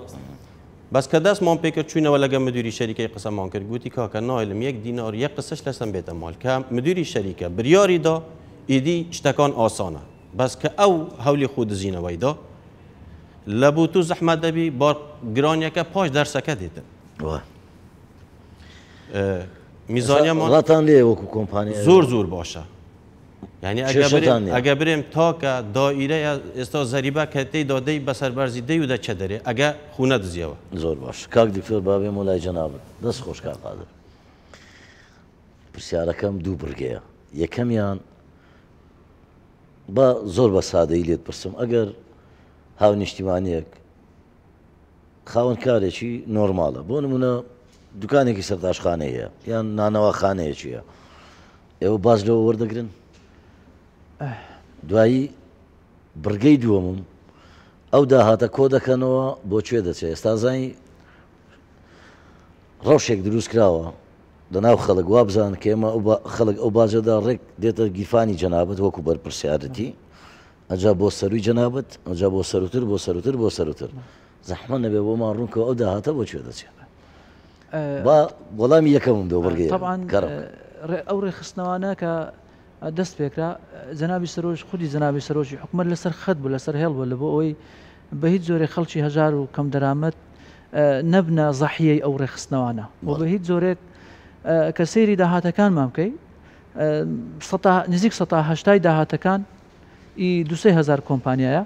بەس کە دەستمان پێکرد چوینەوە لەگە مدیری شەریکەی قسەمان کرد گوتی کاکە نایلم 1 دینار 1 قسەش لەسەم بێتە ماڵ کە مدیری شەریکە بریاری دا ئیدی شتەکان ئاسانە بەس کە ئەو هەولی خۆ دزینەوەی دا لە بوو تو زەحمەت دەبی با گرانیەکە پاش دەرسەکە دێتن میزانیەمان ڕاتان لێ وەکو کۆمپانیا زۆر باشە یعنی ئەگە برێم تاکە دائیرەیە ئێستا زەریبە کە تێی دادەی بەسەربەرزی دەی و دەچە دەرێ ئەگە خونە دزیەوە زۆر باش کاک دکتۆر بابێم وڵای جەنابەت دەست خۆش کاک قادر پرسیارەکەم دوو بڕگەیە یەکەمیان بە زۆر بە سادەی لێت پرسم ئەگەر هاو نیشتیمانیەک خاوەن کارێکی نۆرماڵە بۆ نمونە دوکانێکی سەرتاشخانەیە یان نانەوە خانەیەکیە ئێوە باز لەوە وەردەگرن دوایی بڕگەی دووەمم ئەو داهاتە کۆ دەکەنەوە بۆ کوێ دەچێت ئێستا زانی ڕەوشێک دروست کراوە لەناو خەڵک وا بزان کە ئێمە خەڵک ئەو باجەدا ڕێک دێتە گیرفانی جەنابەت وەکو بەرپرسیارەتی ئەجا بۆ سەروی جەنابەت ئەجا بۆ سەروتر بۆ سەروتر بۆ سەروتر زەحمە نەبێ بۆمان ڕوونکەوە ئەو داهاتە بۆ کوێ دەچێت با وەڵامی یەکەمم دۆ بڕگەی ئەو ڕێخستنەوانە کە دەست پێکرا جەنابی سەرۆژ خودی جەنابی سەرۆژی حکومەت لەسەر خەت بوو لەسەر هێڵ بوو لە بۆ ئەوەی بە هیچ زۆرێک خەڵکی هەژار و کەم دەرامەت نەبنە زەحیەی ئەو ڕێخستنەوانە بۆ بە هیچ زۆرێک کە سەیری داهاتەکانمان بکەی نزیک 180 داهاتەکان ئی 2,000 کۆمپانیایە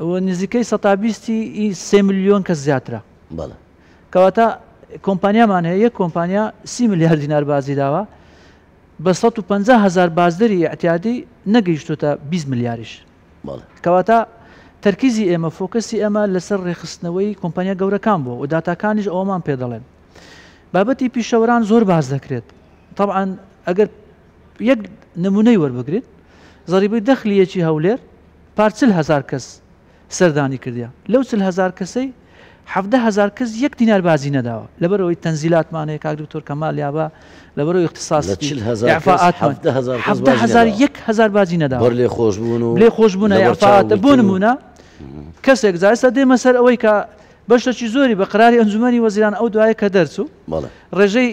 نزیکەی 120 3 ملیۆن کەس زیاترە کەواتە کۆمپانیامان هەیە یەک کۆمپانیا 30 ملیار دینار بازی داوە بە 150,000 بازدەری احتیاطی نەگەیشتوتە 20 ملیاریش کەواتە تەرکیزی ئێمە فۆکەسی ئەمە لەسەر ڕێخستنەوەی کۆمپانیا گەورەکان بووە و داتاکانیش ئەومان پێ دەڵێن بابەتی پیشەوەران زۆر باز دەکرێت طبعاً ئەگەر یەک نمونەی وەربگرێت زەریبەی دەخلیەکی هەولێر پار 40,000 کەس سەردانی کردیا لەو 40,000 کەسەی 17,000 کەس 1 دینار بازی نەداوە لەبەرەوەی تەنزیلاتمانەیە کاک دکتۆر کەمال یابا لەبەرەوەی اختصاصی 1,000 بازی نەداوە لێ خۆشبوون لێ خۆشبوونە یافاعاتە بۆ نمونە کەسێک زایستا دێمە سەر ئەوەی کە بەشتێکی زۆری بە قراری ئەنجومەنی وەزیران ئەو دوایە کە دەرچوو ڕێژەی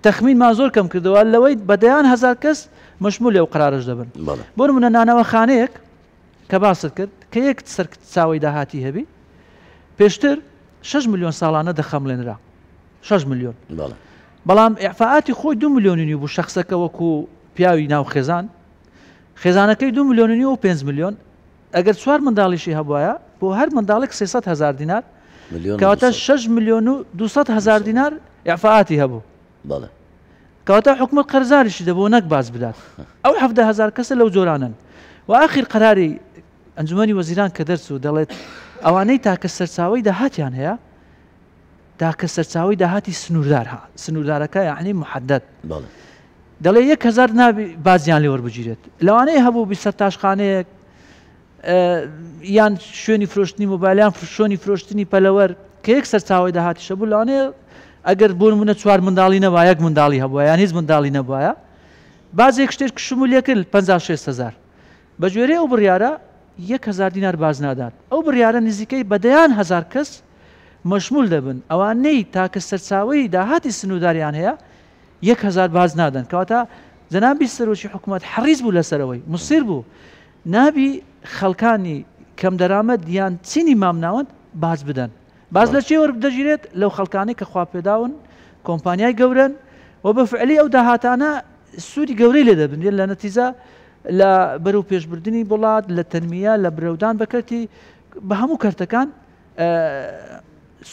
تەخمینمان زۆر کەم کردەوە لەوەی بەدەیان 1,000 کەس مەشمول لێو قرارش دەبن بۆ نمونە نانەوە خانەیەک کە باست کرد کە یەک سەر چاوەی داهاتی هەبی پێشتر 6 ملیۆن ساڵانە دەخەمڵێنرا 6 ملیۆن بەڵێ بەڵام ئیعفاعاتی خۆی 2 ملیۆنی بوو شخصەکە وەکو پیاوی ناو خێزان خێزانەکەی 2 ملیۆنی و 5 ملیۆن ئەگەر 4 منداڵیشی هەبوایە بۆ هەر منداڵێک 300,000 دینار کەواتە 6 ملیۆن و 200,000 دینار ئیعفاعاتی هەبوو بەڵێ کەواتە حکومەت قەرزاریشی دەبوو نەک باز بدات ئەو 17,000 کەسە لەو جۆرانن و آخر قەراری ئەنجومەنی وەزیران کە دەرچوو دەڵێت ئەوانەی تاکە سەرچاوی داهاتیان هەیە تاکە سەرچاوی داهاتی سنووردار سنووردارەکە یعنی محدد دەڵێ 1,000 نابی بازیان لێ وەربگیرێت لەوانەیە هەبوو بی سەرتاشخانەیەک یان شوێنی فرۆشتنی مۆبایلیان شوێنی فرۆشتنی پەلەوەر کە یەک سەرچاوی داهاتیشە بوو لەوانەیە ئەگەر بۆ نمونە 4 منداڵی نەبووە یەک منداڵی هەبووە یان هیچ منداڵی نەبووە بازێک شتێک شمولیە کرد 56,000 بە گوێرەی ئەو بڕیارە 1,000 دینار باز نادات ئەو بڕیارە نزیکەی بەدەیان 1000 کەس مەشمول دەبن ئەوانەی تاکە سەرچاوی داهاتی سنووداریان هەیە 1,000 باز نادەن کەواتە جەنابی سەرۆکی حکوومەت حەریص بوو لەسەرەوەی مسیر بوو نابی خەڵکانی کەم دەرامەد یان چینی مامناوەند باز بدەن باز لە چێ وەردەگیرێت لەو خەڵکانەی کە خوا پێداون کۆمپانیای گەورن و بە فعلی ئەو داهاتانە سوودی گەورەی لێ دەبن لە نەتیجە لە بەرەو پێشبردننی وڵات لە تەنمیە لە برەودان بەکەتی بە هەموو کەرتەکان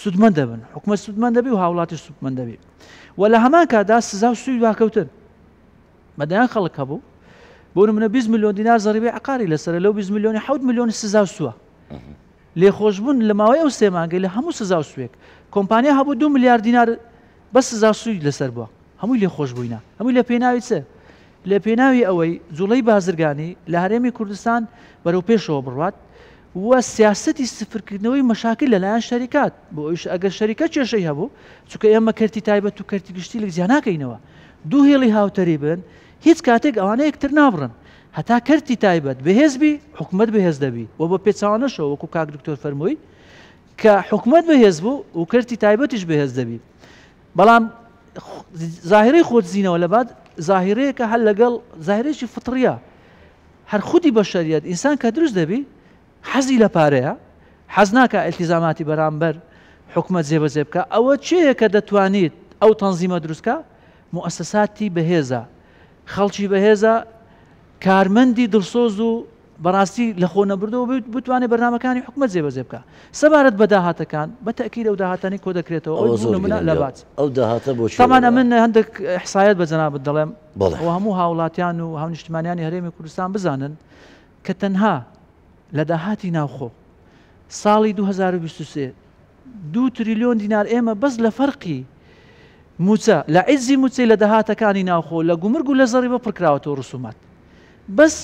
سودمەند دەبن حکومەت سودمەند دەبی و هاوڵاتی سودمەند دەبی و لە هەمان کادا سزا و سووی واکەوتن بەدەیان خەڵک هەبوو بۆ نمونە 20 ملیۆن دینار زەریبەی عقاری لەسەر لەو 20 ملیۆنی 7 ملیۆنی سزا و سووە لێخۆشبوون لە ماوەی ئەو سێ مانگەی لە هەموو سزا و سوێک کۆمپانیا هەبوو 2 ملیارد دینار بە سزا و سووی لەسەر بووە هەمووی لێخۆش بووینە هەمووی لە پێناوی چێ لە پێناوی ئەوەی جوڵەی بازرگانی لە هەرێمی کوردستان بەرەو پێشەوە بڕوات وە سیاسەتی سفرکردنەوەی مەشاکل لەلایەن شەریکات بۆ ئەوش ئەگەر شەریکە کێشەی هەبوو چونکە ئێمە کەرتی تایبەت و کەرتی گشتی لە زیان ناکەینەوە دوو هێڵی هاوتەری بن هیچ کاتێک ئەوانە یەکتر نابڕن هەتا کەرتی تایبەت بەهێزبی حکومەت بەهێز دەبی و بە پێچاوانەشەوە وەکو کاک دکتۆر فەرمووی کە حکومەت بەهێز بوو و کەرتی تایبەتیش بەهێز دەبی بەڵام ظاهرەی خۆت زیینەوە لە بعد ظاهرەیەکە هەر لەگەڵ ظاهرێکی فطریە هەر خودی بەشەریەت ئینسان کە دروست دەبی حەزی لە پارەیە حەز ناکە ئیلتیزاماتی بەرامبەر حکومەت جێبەجێ بکە ئەوە چێیە کە دەتوانیت ئەو تەنزیمە دروستکە مؤسساتی بەهێزە خەڵکی بەهێزە کارمەندی دڵسۆز و بەڕاستی لە خۆ نەبردەوە بتوانێت بەرنامەکانی حکومەت جێبەجێ بکە سەبارەت بە داهاتەکان بە تەکید ئەو داهاتانی کۆ دەکرێتەوە لە باچ ئەو داهاتە بۆ تەمانە من هەندێک حسایەت بە جەنابەت دەڵێم ئەوە هەموو هاوڵاتیان و هاونیشتمانیانی هەرێمی کوردستان بزانن کە تەنها لە داهاتی ناوخۆ ساڵی 2023 2 تریلیۆن دینار ئێمە بەس لە فەرقی موچە لە عیزی موچەی لە داهاتەکانی ناوخۆ لە گومرگ و لە زەریبە پڕکراوەتەوە ڕسومات بەس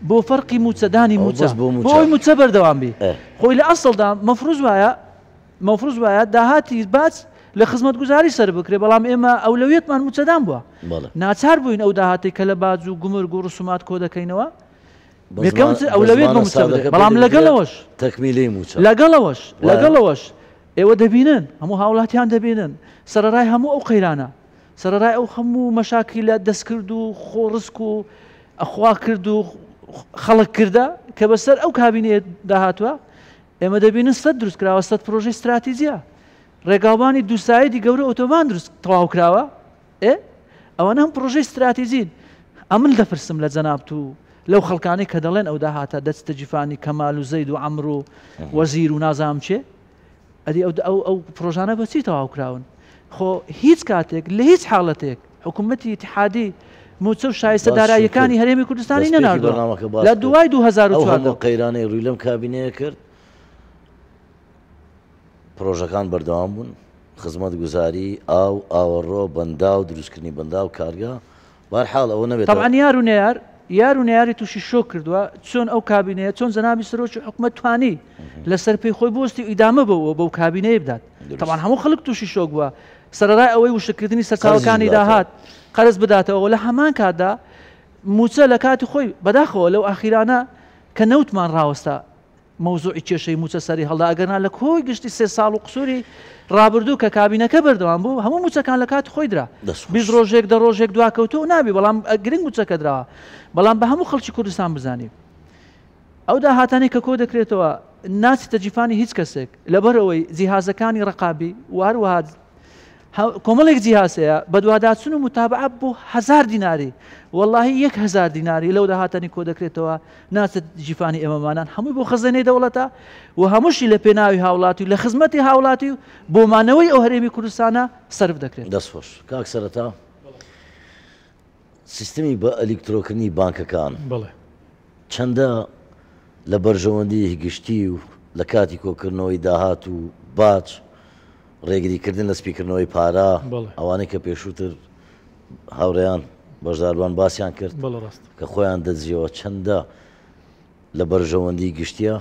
بۆ فەرقی موچەدانی موچە بۆی موچە بەردەوام بی خۆی لە ئەسڵدا مەفروض وایە داهاتی باچ لە خزمەت گوزاری سەر بکرێ بەڵام ئێمە ئەولەویەتمان موچەدان بووە ناچار بووین ئەو داهاتی کە لە باج و گومرگ و ڕسومات کۆ دەکەینەوە ئەولەوێت بە موچە بدرێت بەڵام لەگەڵەوەش تەکمیلی موچە لەگەڵەوەش ئێوە دەبینن هەموو هاوڵاتیان دەبینن سەرەڕای هەموو ئەو قەیرانە سەرەڕای ئەو هەموو مەشاکی لە دەستکرد و خۆڕسک و ئەخوا کرد و خەڵک کردە کە بەسەر ئەو کابینەیە داهاتوە ئێمە دەبینن سەد دروست کراوە سەد پرۆژەی استراتیزیە ڕێگاوبانی دووسایدی گەورە ئۆتۆبان دروست تەواو کراوە ئەوانە هەم پرۆژەی استراتیزین ئەمن دەپرسم لە جەنابەت و لەو خەڵکانەی کە دەڵێن ئەو داهاتە دەستە جیفانی کەمال و زەید و عەمر و وەزیر و نازام چێ ئەدی ئەو پرۆژانە بەچی تەواو کراون خۆ هیچ کاتێک لە هیچ حاڵەتێک حکوومەتی ئیتیحادی موچە و شایستە داراییەکانی هەرێمی کوردستانی نەناردووە لە دوای 2004 قەیرانەی ڕووی لەم کابینەیە کرد پرۆژەکان بەردەوام بوون خزمەت گوزاری ئاوەڕۆ بەندا و دروستکردنی بەندا و کارگا بەرحاڵ ئەوە نەبێت طبعاً یار و نەیاری تووشی شۆ کردووە چۆن ئەو کابینەیە چۆن جەنابی سەرۆکی حکوومەت توانی لەسەر پێی خۆی بۆستی ئیدامە بەو کابینەیە بدات طبعاً هەموو خەڵک تووشی شۆک بووە سەرەڕای ئەوەی وشکردنی سەرچاوەکانی داهات قەرز بداتەوە لە هەمان کاتدا موچە لە کاتی خۆی بەداخەوە لەو ئاخیرانە کە نەوتمان ڕاوەستا مەوزوعی کێشەی موچە سەری هەڵدا ئەگەرنا لە کۆی گشتی 3 ساڵ و قسووری ڕابردوو کە کابینەکە بەردەوام بوو هەموو موچەکان لە کاتی خۆی درا 20 ڕۆژێک 10 ڕۆژێک دواکەوتەوە نابی بەڵام گرنگ موچەکە دراوە بەڵام بە هەموو خەڵکی کوردستان بزانیم ئەو داهاتانی کە کۆ دەکرێتەوە ناچتە جیفانی هیچ کەسێک لەبەرەوەی جیهازەکانی ڕقابی واروها کۆمەڵێک جیهاسەیە بە دوواداچون و متابعە بۆ 1000 دیناری واللهی 1000 دیناری لەو داهاتنی کۆ دەکرێتەوە ناچێت جیفانی ئێمەمانان هەمووی بۆ خەزانەی دەوڵەتە و هەمووشی لە پێناوی هاوڵاتی و لە خزمەتی هاوڵاتی و بۆ مانەوەی ئەو هەرێمی کوردستانە سەرف دەکرێت. دەستخۆش کاک سەرەتا سیستمی بە ئەلیکترۆکردنی بانکەکان چەندە لە بەرژەوەندی گشتی و لە کاتی کۆکردنەوەی داهات و باج ڕێگریکردن لە سپیکردنەوەی پارە ئەوانەی کە پێشووتر هاوڕێیان بەشداربان باسییان کرد کە خۆیان دەجیەوە چەندە لە بەرژەوەندی گشتیە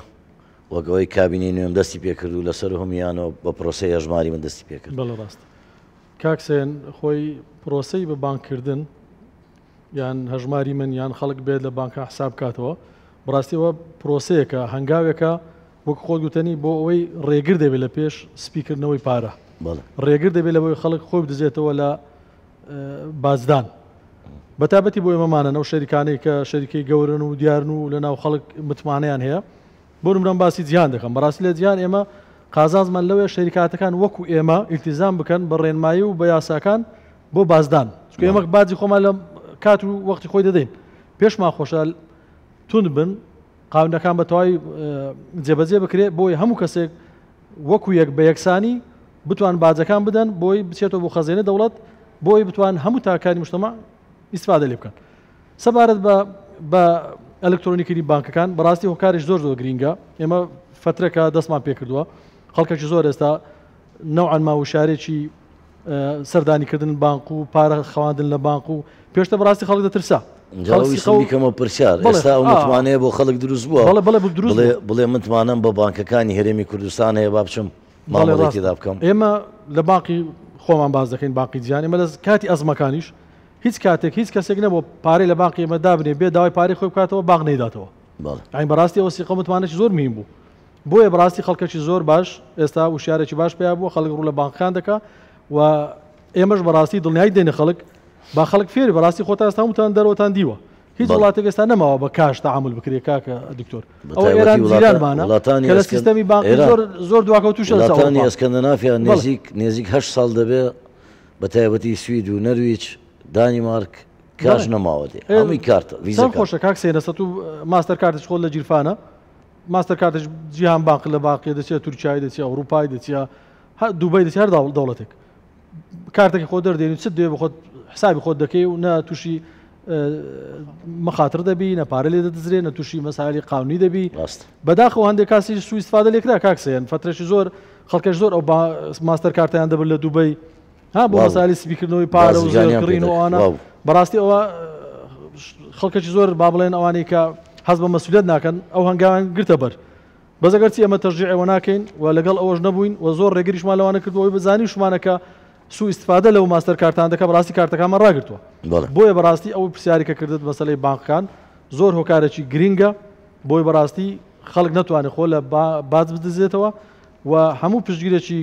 وەگەوەی کابینی نوێم دەستی پێکرد و لەسەر هەمویانەوە بە پرۆسی هەژماری من دەستی پێکرد. بەڵێ ڕاست کاکسێن خۆی پرۆسەی بە بانکردن یان هەژماری من یان خەڵک بێت لە بانکە حساب کاتەوە بڕاستیەوە پرۆسەیەکە هەنگاوێکە وەک خۆت گوتنی بۆ ئەوەی ڕێگر دەبێت لە پێش سپیکردنەوەی پارە ڕێگر دەبێت لەبەوەی خەڵک خۆی بدزێتەوە لە بازدان بەتابەتی بۆ ئێمەمانە نەو شەریکانەی کە شەریکەی گەورن و دیارن و لە ناو خەڵک متمانەیان هەیە بۆ نمرم باسی جیهان دەکەم بەڕاستی لە جیهان ئێمە قازانزمان لەوێ شەریکاتەکان وەکو ئێمە ئیلتیزام بکەن بە ڕێنمایی و بە یاساکان بۆ بازدان چونکە ئێمە باجی خۆمان لە کات و وەختی خۆی دەدەین پێشمان خۆشە تون بن قاونەکان بە تەواوی جێبەجێ بکرێت بۆی هەموو کەسێک وەکو یەک بە یەکسانی بتوان باجەکان بدەن بۆی بچێتەوە بۆ خەزانەی دەوڵەت بۆی بتوان هەموو تاکانی مجتەمع ئیسفادە لێ بکەن. سەبارەت بە ئەلکترۆنیکردنی بانکەکان بەڕاستی هۆکارێک زۆر گرینگە ئێمە فترەکە دەستمان پێکردووە خەڵکێکی زۆر ئێستا نەوعەن ماوەشارێکی سەردانیکردن بانک و پارە خەواندن لە بانک و پێشتە بەڕاستی خەڵک دەترسا بیکەمە پرسیار ئێستا ئەو متمانەیە بۆ خەڵک دروست بووە بڵێ متمانم بە بانکەکانی هەرێمی کوردستان هەیە با بچم ماڵێکدا بکەم. ئێمە لە باقی خۆمان باز دەکەین باقی جیهان ئێمە لە کاتی ئەزمەکانیش هیچ کاتێک هیچ کەسێک نەبوو پارەی لە باقی ئێمە دابنێ بێ داوای پارەی خۆی بکاتەوە باغ نەیداتەوە. ئەین بەڕاستی ئەوە سیقە متمانێکی زۆر مهم بوو بۆیە بەڕاستی خەڵکێکی زۆر باش ئێستا وشارێکی باش پێیا بووە خەڵک ڕوو لە بانکەکان دەکا و ئێمەش بەڕاستی دڵنیایی دێنە خەڵک با خەڵک فێری بەڕاستی خۆتان ئێستا هەمووتان دەرەوەتان دیوە هیچ وڵاتێک ئێستا نەماوە بە کاش تەعامل بکرێت کاکە دکتۆر ئەوە ئێران جیرانمانە کە لە سیستەمی بانکی زۆر دواکەوتوشە وڵاتانی ئەسکەندەنافیا نێزیک 8 ساڵ دەبێ بە تایبەتی سوید و نەرویج دانیمارک کاش نەماوە دێ هەمووی کارتە ویزە خۆشە کاکسێنە سە و ماستەر کارتش خۆل لە جیرفانە ماستەر کارتش جیهان بانک لە باقی دەچێت تورکیای دەچێت ئەوروپای دەچێت دووبای دەچێت هەر دەوڵەتێک کارتێکی خۆ دەردێنیت چ دێ بە خۆت حسابی خۆت دەکەی و نە تووشی مەخاتر دەبی نەپارە لێ دەدەزرێت نە تووشی مەسائلی قانونی دەبی بەداخەوە هەندێک کاسی سوء استفادە لێکرا کاکسێن فترەشی زۆر خەڵکەش زۆر ئەو ماستەر کارتیان دەبن لە دووبەی ها بۆ مەسائلی سپیکردنەوەی پارە و زێڕکردن و ئەوانە بەڕاستی ئەوە خەڵکێکی زۆر با بڵێن ئەوانەی کە حەز بە مەسئولیت ناکەن ئەو هەنگاوان گرتە بەر بەزەگەرچی ئەمە تەرجیع ئەوە ناکەین و لەگەڵ ئەوەش نەبووین و زۆر ڕێگریشمان لەوانە کردەوەی بزانی شمانەکە سوء استفادە لەو ماستەر کارتان دەکە بەڕاستی کارتەکانمان ڕاگرتووە بۆیە بەڕاستی ئەو پرسیاری کە کردت مەسەلەی بانکەکان زۆر هۆکارێکی گرینگە بۆی بەڕاستی خەڵک نەتوانێت خۆ لە باج بدزێتەوە و هەموو پشتگیرێکی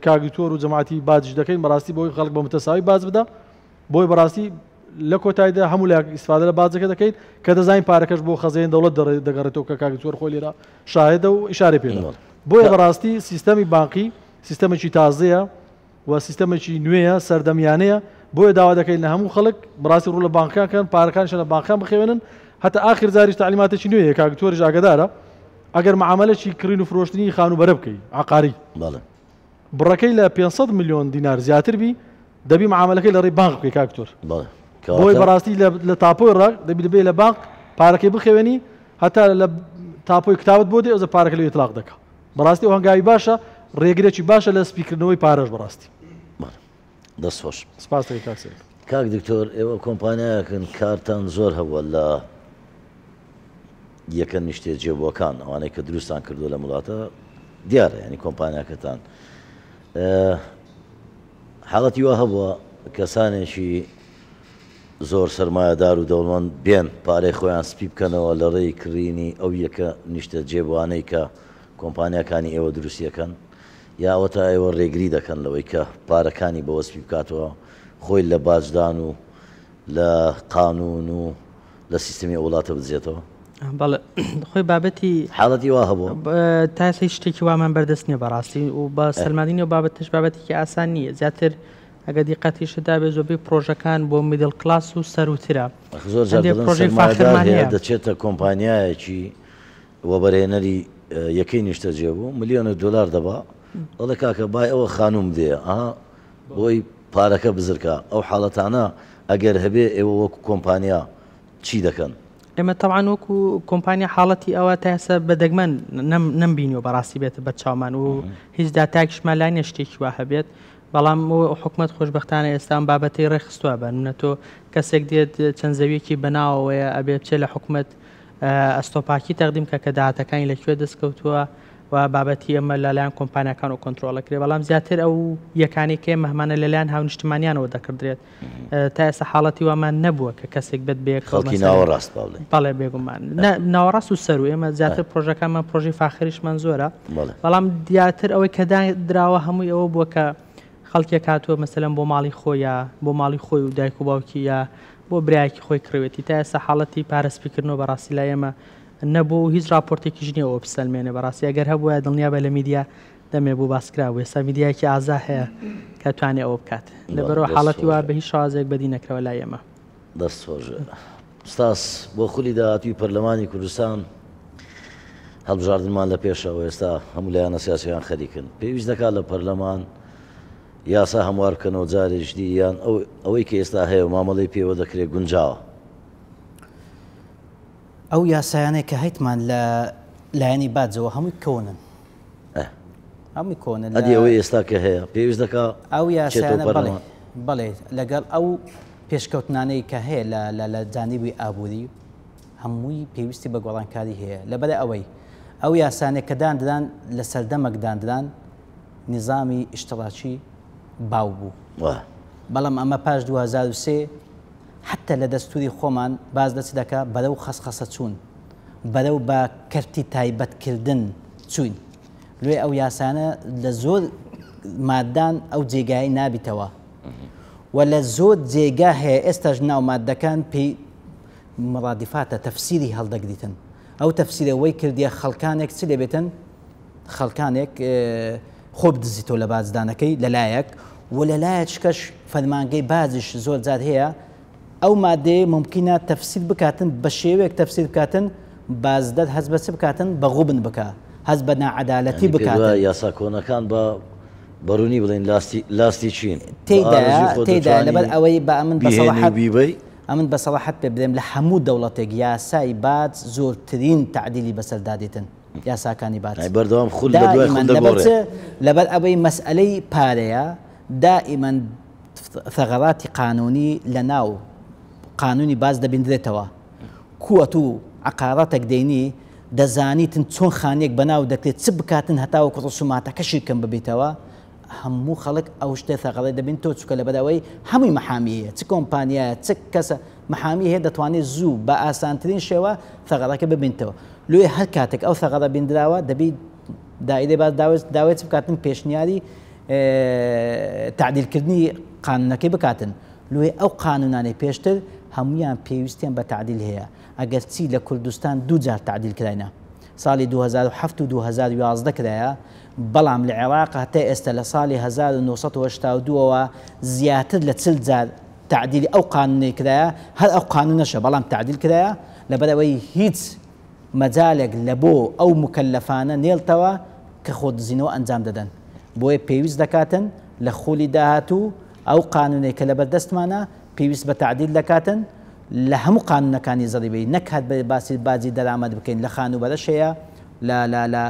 کاگتۆر و جەماعەتی باجش دەکەین بەڕاستی بۆی خەڵک بە متەساوی باج بدە بۆی بەڕاستی لە کۆتاییدا هەموو لە ئیسفادە لە باجەکە دەکەیت کە دەزانین پارەکەش بۆ خەزایەن دەوڵەت دەگەڕێتەوە کە کاگتۆر خۆی لێرە شاهدە و ئیشارە پێدەوە بۆیە بەڕاستی سیستەمی بانکی سیستەمێکی تازەیە و سیستەمێکی نوێیە سەردەمیانەیە بۆیە داوا دەکەین لە هەموو خەڵک بەڕاستی ڕوو لە بانکەکان پارەکانشە لە بانکەکان بخێنن هەتا ئاخر زاریش تعلیماتێکی نوێیە کاگتۆریش ئاگدارە ئەگەر معاملەی کڕین و فرۆشتنی خان و بەرە بکەی عقاری بڕەکەی لە 500 میلیۆن دینار زیاتر بی دەبی معاملەکەی لە ڕێی بانک بکەی کاکتۆر بۆی بەڕاستی لە تاپۆی ڕاک دەبی دەبێت لە بانک پارەکەی بخێوێنی هەتا لە تاپۆی کتابت بۆ دێ ئەوزە پارەکە لە ئیتلاق دەکە بەڕاستی ئەو هەنگاوی باشە ڕێگرێکی باشە لە سپیکردنەوەی پارەش بەڕاستی دەستخۆش سپاس کاکسێ کاک دکتۆر ئێوە کۆمپانیاکن کارتان زۆر هەبووە لە یەکە نیشتێ جێبووەکان ئەوانەی کە دروستان کردو لە وڵاتە دیارە ینی کۆمپانیاکەتان حاڵەتی وا هەبووە کەسانێکی زۆر سەرمایەدار و دەوڵەمەند بێن پارەی خۆیان سپی بکەنەوە لە ڕێی کڕینی ئەو یەکە نیشتە جێبوانەی کە کۆمپانیاکانی ئێوە دروستیەکەن یاوە تا ئێوە ڕێگری دەکەن لەوەی کە پارەکانی بەوە سپی بکاتەوە خۆی لە باجدان و لە قانون و لە سیستەمی وڵاتە بجێتەوە بەڵێ خۆی بابەتی حاڵەتی وا هەبوو تاسی شتێکی وامان بەردەست نیە بەڕاستی و بە سەلمانینەوە بابەتش بابەتێکی ئاسان نییە زیاتر ئەگە دیقەتیشدا بێ زۆربەی پرۆژەکان بۆ میدڵ کلاس و سەروترا زۆر پرۆژەی فاخرمان هەیە دەچێتە کۆمپانیایەکی وەبەرهێنەری یەکەی نیشتە جێبوو ملیۆنە دلار دەبا دەڵێ کاکە بای ئەوە خانوم دێ بۆی پارەکە بزرکە ئەو حاڵەتانە ئەگەر هەبێ ئێوە وەکو کۆمپانیا چی دەکەن؟ ئێمە تەوان وەکو کۆمپانیا حاڵەتی ئەوە تاسە بەدەگمەن نەمبینیەوە بەڕاستی بێتە بە چاومان و هیچ داتاکیشمان لای نە شتێکی وا هەبێت بەڵام حکوومەت خۆشببختانە ئێستان بابەتی ڕێخستووە بەنە تۆ کەسێک دێت چەند زەویەکی بەناوەیە ئەبێ بچێت لە حکوومەت ئەستۆپاکی تەقدیم کە داهاتەکانی لەکوێ دەستکەوتووە و بابەتی ئەمە لەلایەن کۆمپانیەکان و کۆنتترۆلەکرێ بەڵام زیاتر ئەو یەکانی کێ مەهمانە لەلایەن هاونیشتمانیانەوە دەکردرێت تا ئێستا حاڵەتی وامان نەبووە کە کەسێک بێت بێ خەڵکی ناوەڕاست بەڵێ بێگومان ناوەڕاست و سەر و ئێمە زیاتر پرۆژەکانمان پرۆژی فاخریشمان زۆرە بەڵام دیاتر ئەوەی کە دراوە هەمووی ئەوە بووە کە خەڵکێک هاتووە مەسەلەن بۆ ماڵی خۆیە بۆ ماڵی خۆی و دایک و باوکی یا بۆ برایەکی خۆی کڕوێتی تا ئێستا حاڵەتی پارەسپیکردنەوە بەڕاستی لای ئێمە نەبوو هیچ راپۆرتێکی ژنیەوە بسەلمێنێ بەڕاستی ئەگەر هەبووە دڵنیا بە لە میدیا دەمێ بوو باسکراوە ئێستا میدیایەکی ئازا هەیە کە توانێت ئەوە بکات لەبەرەوە حاڵەتی وا بە هیچ شازێک بەدی نەکرەوە لای ئێمە دەستۆژە ستاس بۆ خولی داهاتووی پەرلەمانی کوردستان هەڵبژاردنمان لە پێشەوە ئێستا هەموو لایەنە سیاسییان خەریکن پێویست دەکات لە پەرلەمان یاسا هەموار بکەنەوە جارێک دی یان ئەوەی کە ئێستا هەیە مامەڵەی پێوە دەکرێت گونجاوە ئەو یاسایانەیە کە هەیتمان لە لایەنی باجەوە هەمووی کۆنن هەمووی کۆنن ئەدی ئەوەی ئێستا کە هەیە پێویست دەکات ئەو یاسایانە بەڵێ لەگەڵ ئەو پێشکەوتنانەی کە هەیە لە جانیبی ئابووری هەمووی پێویستی بە گۆڕانکاری هەیە لەبەر ئەوەی ئەو یاسانێک کە دانران لە سەردەمەک دانران نظامی ئیشتراکی باو بوو بەڵام ئەمە پاش 2023 حتى لە دەستوری خۆمان باز دەچ دەکا بەرەو خەسخەسە چوون بەرەو بە کەرتی تایبەتکردن چوین لێ ئەو یاسانە لە زۆر مادان ئەو جێگای نابیتەوە و لە زۆر جێگا هەیە ئێستاش ناو مادەکان پێی مڕادیفاتە تەفسیری هەڵدەگریتن ئەو تەفسیرەوەی کردیە خەڵکانێک چ لێبێتن خەڵکانێک خۆ بدزیتەوە لە بازدانەکەی لەلایەک و لەلایەکش فەرمانگەی بازیش زۆر جار هەیە ئەو مادەیە ممکنە تەفسیر بکاتن بە شێوەیەک تەفسیر بکاتن بازدەر هەز بە چ بکاتن بە غوبن بکە هەز بە ناعەدالەتی بکاتن یاسا کۆنەکان بە بەڕوونی بڵین لاستی چین تێدا لەبەر ئەوەی بە ئەمن بەسەڵاحەت ئەمن بەسەڵاحەت پێ بدەم لە هەموو دەوڵەتێک یاسای باج زۆرترین تعدیلی بەسەردادێتن یاساکانی باج بەردەوام خول لەبەر ئەوەی مەسئلەی پارەیە دائیمەن ثغراتی قانونی لە ناو قانونی باز دەبیندرێتەوە کووەت و عقارەتێک دەینی دەزانیتن چۆن خانێک بەناو دەکرێت چ بکاتن هەتاوەکو ڕسوماتەکەشی کەم ببیتەوە هەموو خەڵک ئەو شتێ ثغرەی دەبین تۆ چکە لە بەدەوەی هەمووی مەحامیەیە چ کۆمپانیایە چ کەسە مەحامی هەیە دەتوانێت زوو بە ئاسانترین شێوە ثغرەکە ببینتەوە لێ هەر کاتێک ئەو ثغرە بیندراوە دەبی دائیرەی باز داوێت چ بکاتن پێشنیاری تعدیلکردنی قانونەکەی بکاتن لێ ئەو قانونانەی پێشتر هەمویان پێویستیان بە تعدیل هەیە ئەگەر چی لە کوردستان دوو جار تعدیل کراینە ساڵی 2007 و 2011 کرایە بەڵام لە عێراق هەتا ئێستا لە ساڵی 1982ەوە زیاتر لە 40 جار تعدیلی ئەو قانونی کرایە هەر ئەو قانونەشە بەڵام تعدیل کرایە لەبەرەوەی هیچ مەجالێک لە بۆ ئەو مکەلەفانە نێڵتەوە کە خۆدزینەوە ئەنجام دەدەن بۆیە پێویست دەکاتن لە خولی داهاتوو ئەو قانونێک کە لە بەردەستمانە پێویست بە تعدیل دەکاتن لە هەموو قانونەکانی زەریبەی نەکات بە باسی باجی دەرامەد بکەین لە خانوبەرەشەیە لە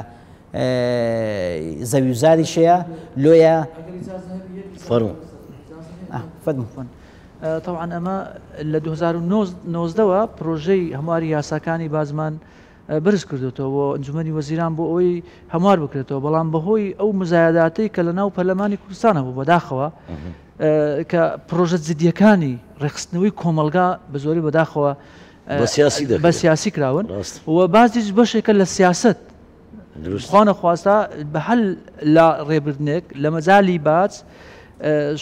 زەوی و زاریشەیە لۆیە فەرموو طبعا ئەمە لە 2009ەوە پرۆژەی هەمواری یاساکانی بازمان برز کردوێتەوە ئەنجومەنی وەزیران بۆ ئەوەی هەموار بکرێتەوە بەڵام بەهۆی ئەو مزایاداتەی کە لە ناو پەرلەمانی کوردستانە بوو بەداخەوە کە پرۆژە جدیەکانی ڕێخستنەوەی کۆمەلگا بە زۆری بەداخەوە بە سیاسی کراون و بازیش بەشێکە لە سیاست خوانە خواستا بە هەل لە ڕێبردنێک لە مەجای باج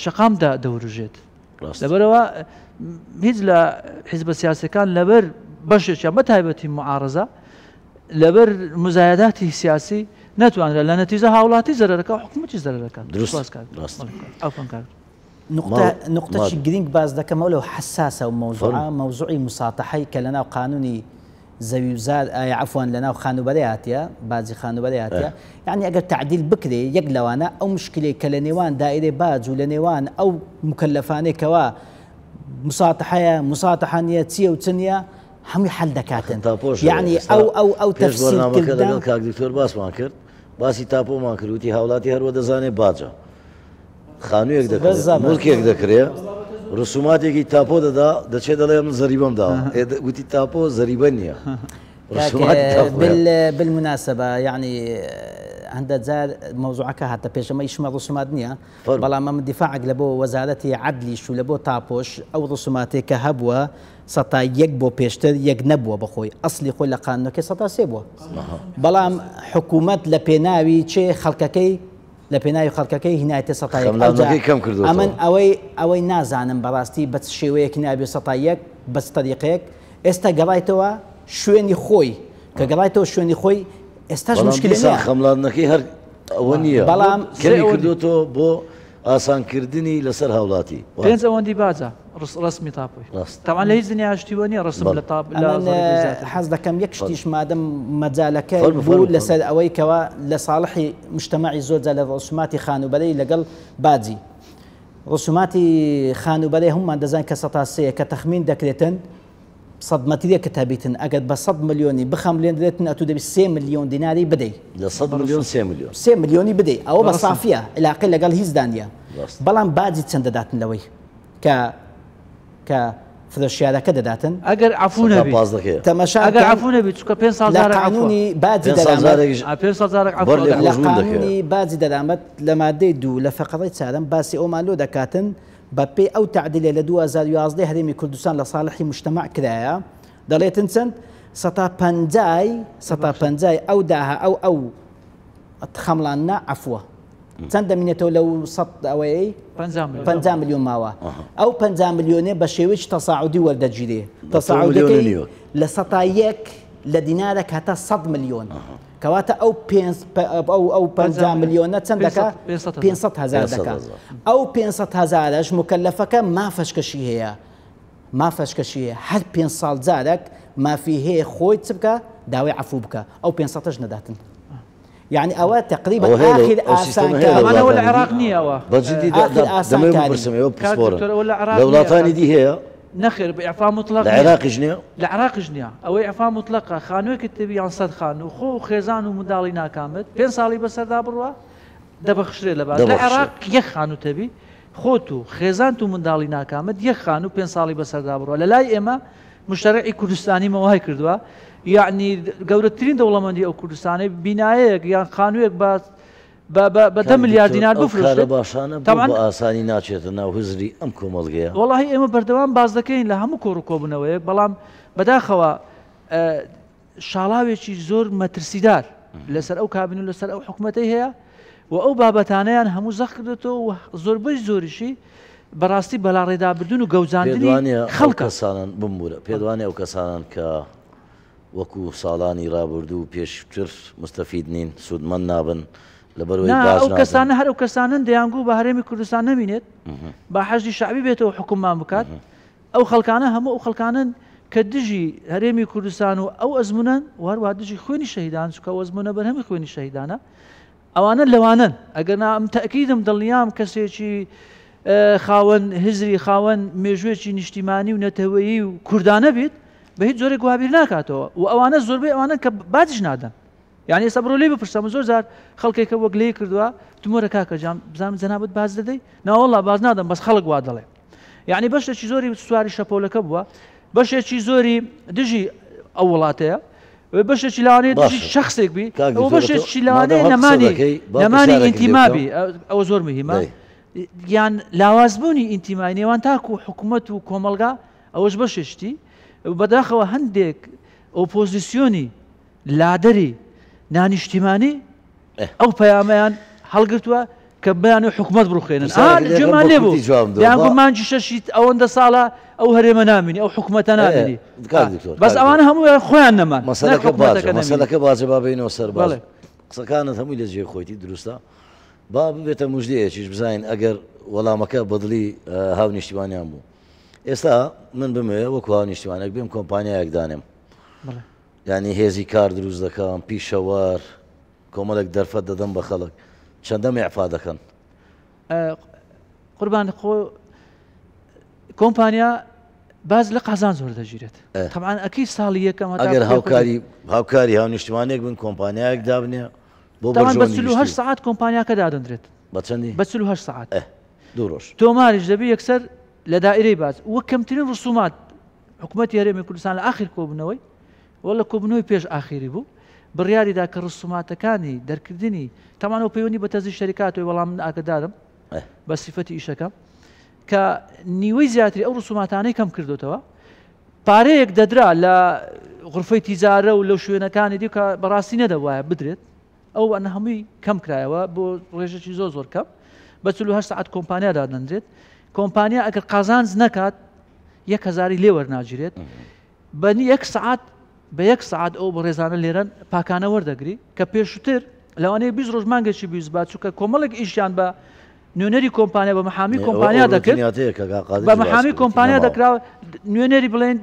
شەقامدا دەوروژێت لەبەرەوە هیچ لە حیزبە سیاسەکان لەبەر بەشێکیان بە تایبەتی معارەزە لەبەر مزایداتی سیاسی ناتوانرێت لە نەتیجە هاوڵاتی زەرەکە حکوومەتی زەرەکە نقطەی گرنگ باز دەکەمەوە لەو حساسە و مەوزوعی مساتحەی کە لەناو قانونی زەوی وزار عفوان لەناو خانوبەری هاتیە بازی خانوبەری هاتیە یعنی ئەگەر تعدیل بکرێ یەک لەوانە ئەو مشکلەی کە لە نێوان دائیرەی باج و لە نێوان ئەو مکلەفانێکەوە مساتحە نیە چییە و چ نییە هەمووی حەل دەکاتن یعنی ئەو تەفسیرکردن کاک دکتۆر باسمان کرد باسی تاپۆمان کردوتی هاوڵاتی هەروە دەزانێت باجە خانوویەک دەکرێت مڵکێک دەکرێت ڕسوماتێکی تاپۆ دەدا دەچێت دەڵێ من زەریبەم داوە گوتی تاپۆ زەریبە نییە بالمناسبة يعني عند زار موضوعك حتى بيجمع يشمل رسومات نية بلا ما من دفاعك لبو وزارة عدلي شو لبو تابوش أو رسوماتي كهبوة ستا يكبو بيشتر يجنبوا بخوي أصلي خوي لقانونك ستا سيبوا بلا حكومة لبناوي شيء خلقكي لبناوي خلقكي هنا تستا يك أمن أوي نازعنن براستي بس شوية كنابي ستا يك بس طريقك استقريتوا شوێنی خۆی کە گەڵایتەوە شوێنی خۆی ئێستاش مشکل خەمڵاندنەکەی هەر ئەوە نییە بەڵام کەمی کردوتەوە بۆ ئاسانکردنی لەسەر هاوڵاتی پێنج ئەوەندی باجە ڕسمی تاپۆی تاوان لە هیچ دنیا شتیوە نیە ڕسم لە تاپ حەز دەکەم یەک شتیش مادەم مەجالەکە بوو لەسەر ئەوەی کەوە لە ساڵحی مجتەماعی زۆر جا لە ڕسوماتی خانوبەرەی لەگەڵ باجی ڕسوماتی خانوبەرەی هەمومان دەزانین کە سەتا سەیە کە تەخمین دەکرێتن صدمەتیە کتابیتن ئەگەر بە 100 ملیۆنی بخەم لێن دێتن ئەتو دەبی 3 ملیۆن دیناری بدەیت لە 100 ملیۆن 3 ملیۆن 3 ملیۆنی بدەیت ئەوە بە سافیە علاقی لەگەڵ هیچ دانیە بەڵام باجی چەند دەداتن لەوەی کە فرۆشیارەکە دەداتن ئەگەر عەفو نەبێت تەماشا ئەگەر عەفو نەبێت چونکە 500 لە قانونی باجی لە قانونی باجی دەرامەت لە مادەی 2 لە فەقەڕەی 4 باسی ئەومان لۆ دەکاتن بەپێی ئەو تعدیلێ لە 2011 هەرێمی کوردستان لە ساڵحی مجتەماع کرایە دەڵێتن چەند 150 ئەو داها ئەو خەمڵانە عەفووە چەند دەمینێتەوە لەو 50 ملیۆن ماوە ئەو 50 ملیۆنێ بە شێوەیەکی تەساعودی وەردەگیرێ تەساعودەکەی لە 100 لە دینارێک هەتا 100 ملیۆن کەواتە ئەو 50 ملیۆنە چەند دەکە 500,000 دەکە ئەو 500,000ش مکلەفەکە مافەشکەشی هەیە مافەشکەشی هەیە هەر 5 ساڵ جارێک مافی هەیە خۆی چ بکە داوای عەفو بکە ئەو 500ش نەداتن یعنی ئەوە تقریبا آخر ئاسانکارەوە لە عێراق نییەوە بەجددی دەمەوێت بپرسمەوە پسپۆرە لە وڵاتانی دی هەیە نەخێر بإعفاء مطلق لە عێراقیش نییە لە عێراقیش نییە ئەوەی ئەعفا مطلقە خانوویەکت تبی یان سەد خان و خۆ و خێزان و منداڵی ناکامت 5 ساڵی بەسەردا بڕوە دەبەخشرێت لە باز لە عێراق یەک خانوو تەبی خۆت و خێزان و منداڵی ناکامت یەک خانوو 5 ساڵی بەسەردا بڕوە لە لای ئێمە مشتەرعی کوردستانی مەوای کردووە یعنی گەورەترین دەوڵەمەندی ئەو کوردستانی بینایەک یان خانوویەک بە 10 ملیار دینار بفرۆشێت باشانە بە ئاسانی ناچێتە ناو هزری ئەم کۆمەڵگەیە وەڵاهی ئێمە بەردەوام باز دەکەین لە هەموو کۆڕ و کۆبوونەوەیەک بەڵام بەداخەوە شاڵاوێکی زۆر مەترسیدار لەسەر ئەو کابین و لەسەر ئەو حکوومەتەی هەیە و ئەو بابەتانەیان هەموو زەخ کردێتەوە و زۆربەی زۆریشی بەڕاستی بەلاڕێدابردون و گەوجاندنی خەڵکەسانان بمبورە پێدوانێ ئەو کەسانان کە وەکو ساڵانی ڕابردوو پێشتر مستەفید نین سوودمەند نابن ئەو کەسانە هەر ئەو کەسانن دەیانگو بە هەرێمی کوردستان نەبینێت با حەجی شعبی بێتەوە حکوممان بکات ئەو خەڵکانە هەموو ئەو خەڵکانن کە دژی هەرێمی کوردستان و ئەو ئەزمونەن وهروە دژی خوێنی شەهیدان چکە ئەزمونە بەرهەمی خوێنی شەهیدانە ئەوانە لەوانن ئەگەر ئەم تەکیدم دڵنیام کەسێکی خاوەن هزری خاوەن مێژوێکی نیشتیمانی و نەتەوەیی و کوردانە بێت بە هیچ زۆرێک گوابیر ناکاتەوە و ئەوانە زۆربەی ئەوانە کە باجش نادەن یعنی ئێستا بڕۆ لێ بپرسەم زۆر جار خەڵکێکە وەک لێ کردووە تمۆرە کاکە جام بزانم جەنابەت باز دەدەی ناوەڵا باز نادەم بەس خەڵک وا دەڵێ یعنی بەشێکی زۆری سواری شەپۆلەکە بووە بەشێکی زۆری دژی ئەو وڵاتەیە بەشێکی لەوانەیە دژی شەخصێک بی ئەو بەشێکی لەوانەیە نەمانی ئینتیمابی ئەوە زۆر مهمە یان لاوازبوونی ئینتیمای نێوان تاکو حکوومەت و کۆمەلگا ئەوەش بەشێشتی بەداخەوە هەندێک ئۆپۆزیسیۆنی لادەری نانیشتیمانی ئەو پەیامەیان هەڵگرتووە کە بەیان حکوومەت بڕوخێنن جێمان لێ بوو یانگو مانجی شەشیت ئەوەندە ساڵە ئەو هەرێمە نامینی ئەو حکوومەتە نامێنی بەس ئەوانە هەموو خۆیان نەمان مەسەلەکە باجە با بینەوە سەر باڵێ قسەکانت هەمووی لە جێ خۆیتی دروستە با ببێتە موژدەیەکیش بزانین ئەگەر وەڵامەکە بەدڵی هاو نیشتیوانیان بوو ئێستا من بمێ وەکو هاو نیشتیوانێک بێم کۆمپانیایەک دانێم ینی هێزی کار دروست دەکەم پیشەوەر کۆمەڵێک دەرفەت دەدەم بە خەڵک چەندە میعفا دەکەن قوربان خۆ کۆمپانیا باز لە قازان زۆر دەژیرێت طبعاً ئەکی ساڵی یەکەم ئەگەر هاوکاری هاو نیشتیوانێک بن کۆمپانیایەک دابنێ بۆ بە 48 ساعت کۆمپانیاکە دادەندرێت بە چەندی بە 48 ساعت دوو ڕۆژ تۆماریش دەبی یەکسەر لە دائیرەی باز وە کەمترین ڕسومات حکوومەتی هەرێمی کوردستان لە ئاخر کۆبوونەوەی وەڵە کۆبوونەوەی پێش ئاخیری بوو بڕیاریدا کە ڕسوماتەکانی دەرکردنی تەمانەوە پەیوەندی بە تەزی شەریکاتەوەی وەڵام ئاگدارم بە سیفەتی ئیشەکەم کە نیوەی زیاتری ئەو ڕسوماتانەی کەم کردوتەوە پارەیەک دەدرا لە غرفەی تیجارە و لەو شوێنەکانی دی کە بەڕاستی نەدەوایە بدرێت ئەو ئەنە هەمووی کەم کرایەوە بۆ ڕێژێکی زۆر کەم بە 48 ساعت کۆمپانیا دادەندرێت کۆمپانیا ئەگەر قازانج نەکات 1000 لێ وەرناگیرێت بەنی 1 ساعت بە 1 ساعت ئەو بە ڕێزانە لێرەن پاکانە وەردەگری کە پێشووتر لەوانەیە 20 ڕۆژ مانگەشی بیست با چووکە کۆمەڵێک ئیشیان بە نوێنەری کۆمپانیا بە مەحامی کۆمپانیا دەکرد بە مەحامی کۆمپانیا دەکراوە نوێنەری بڵێن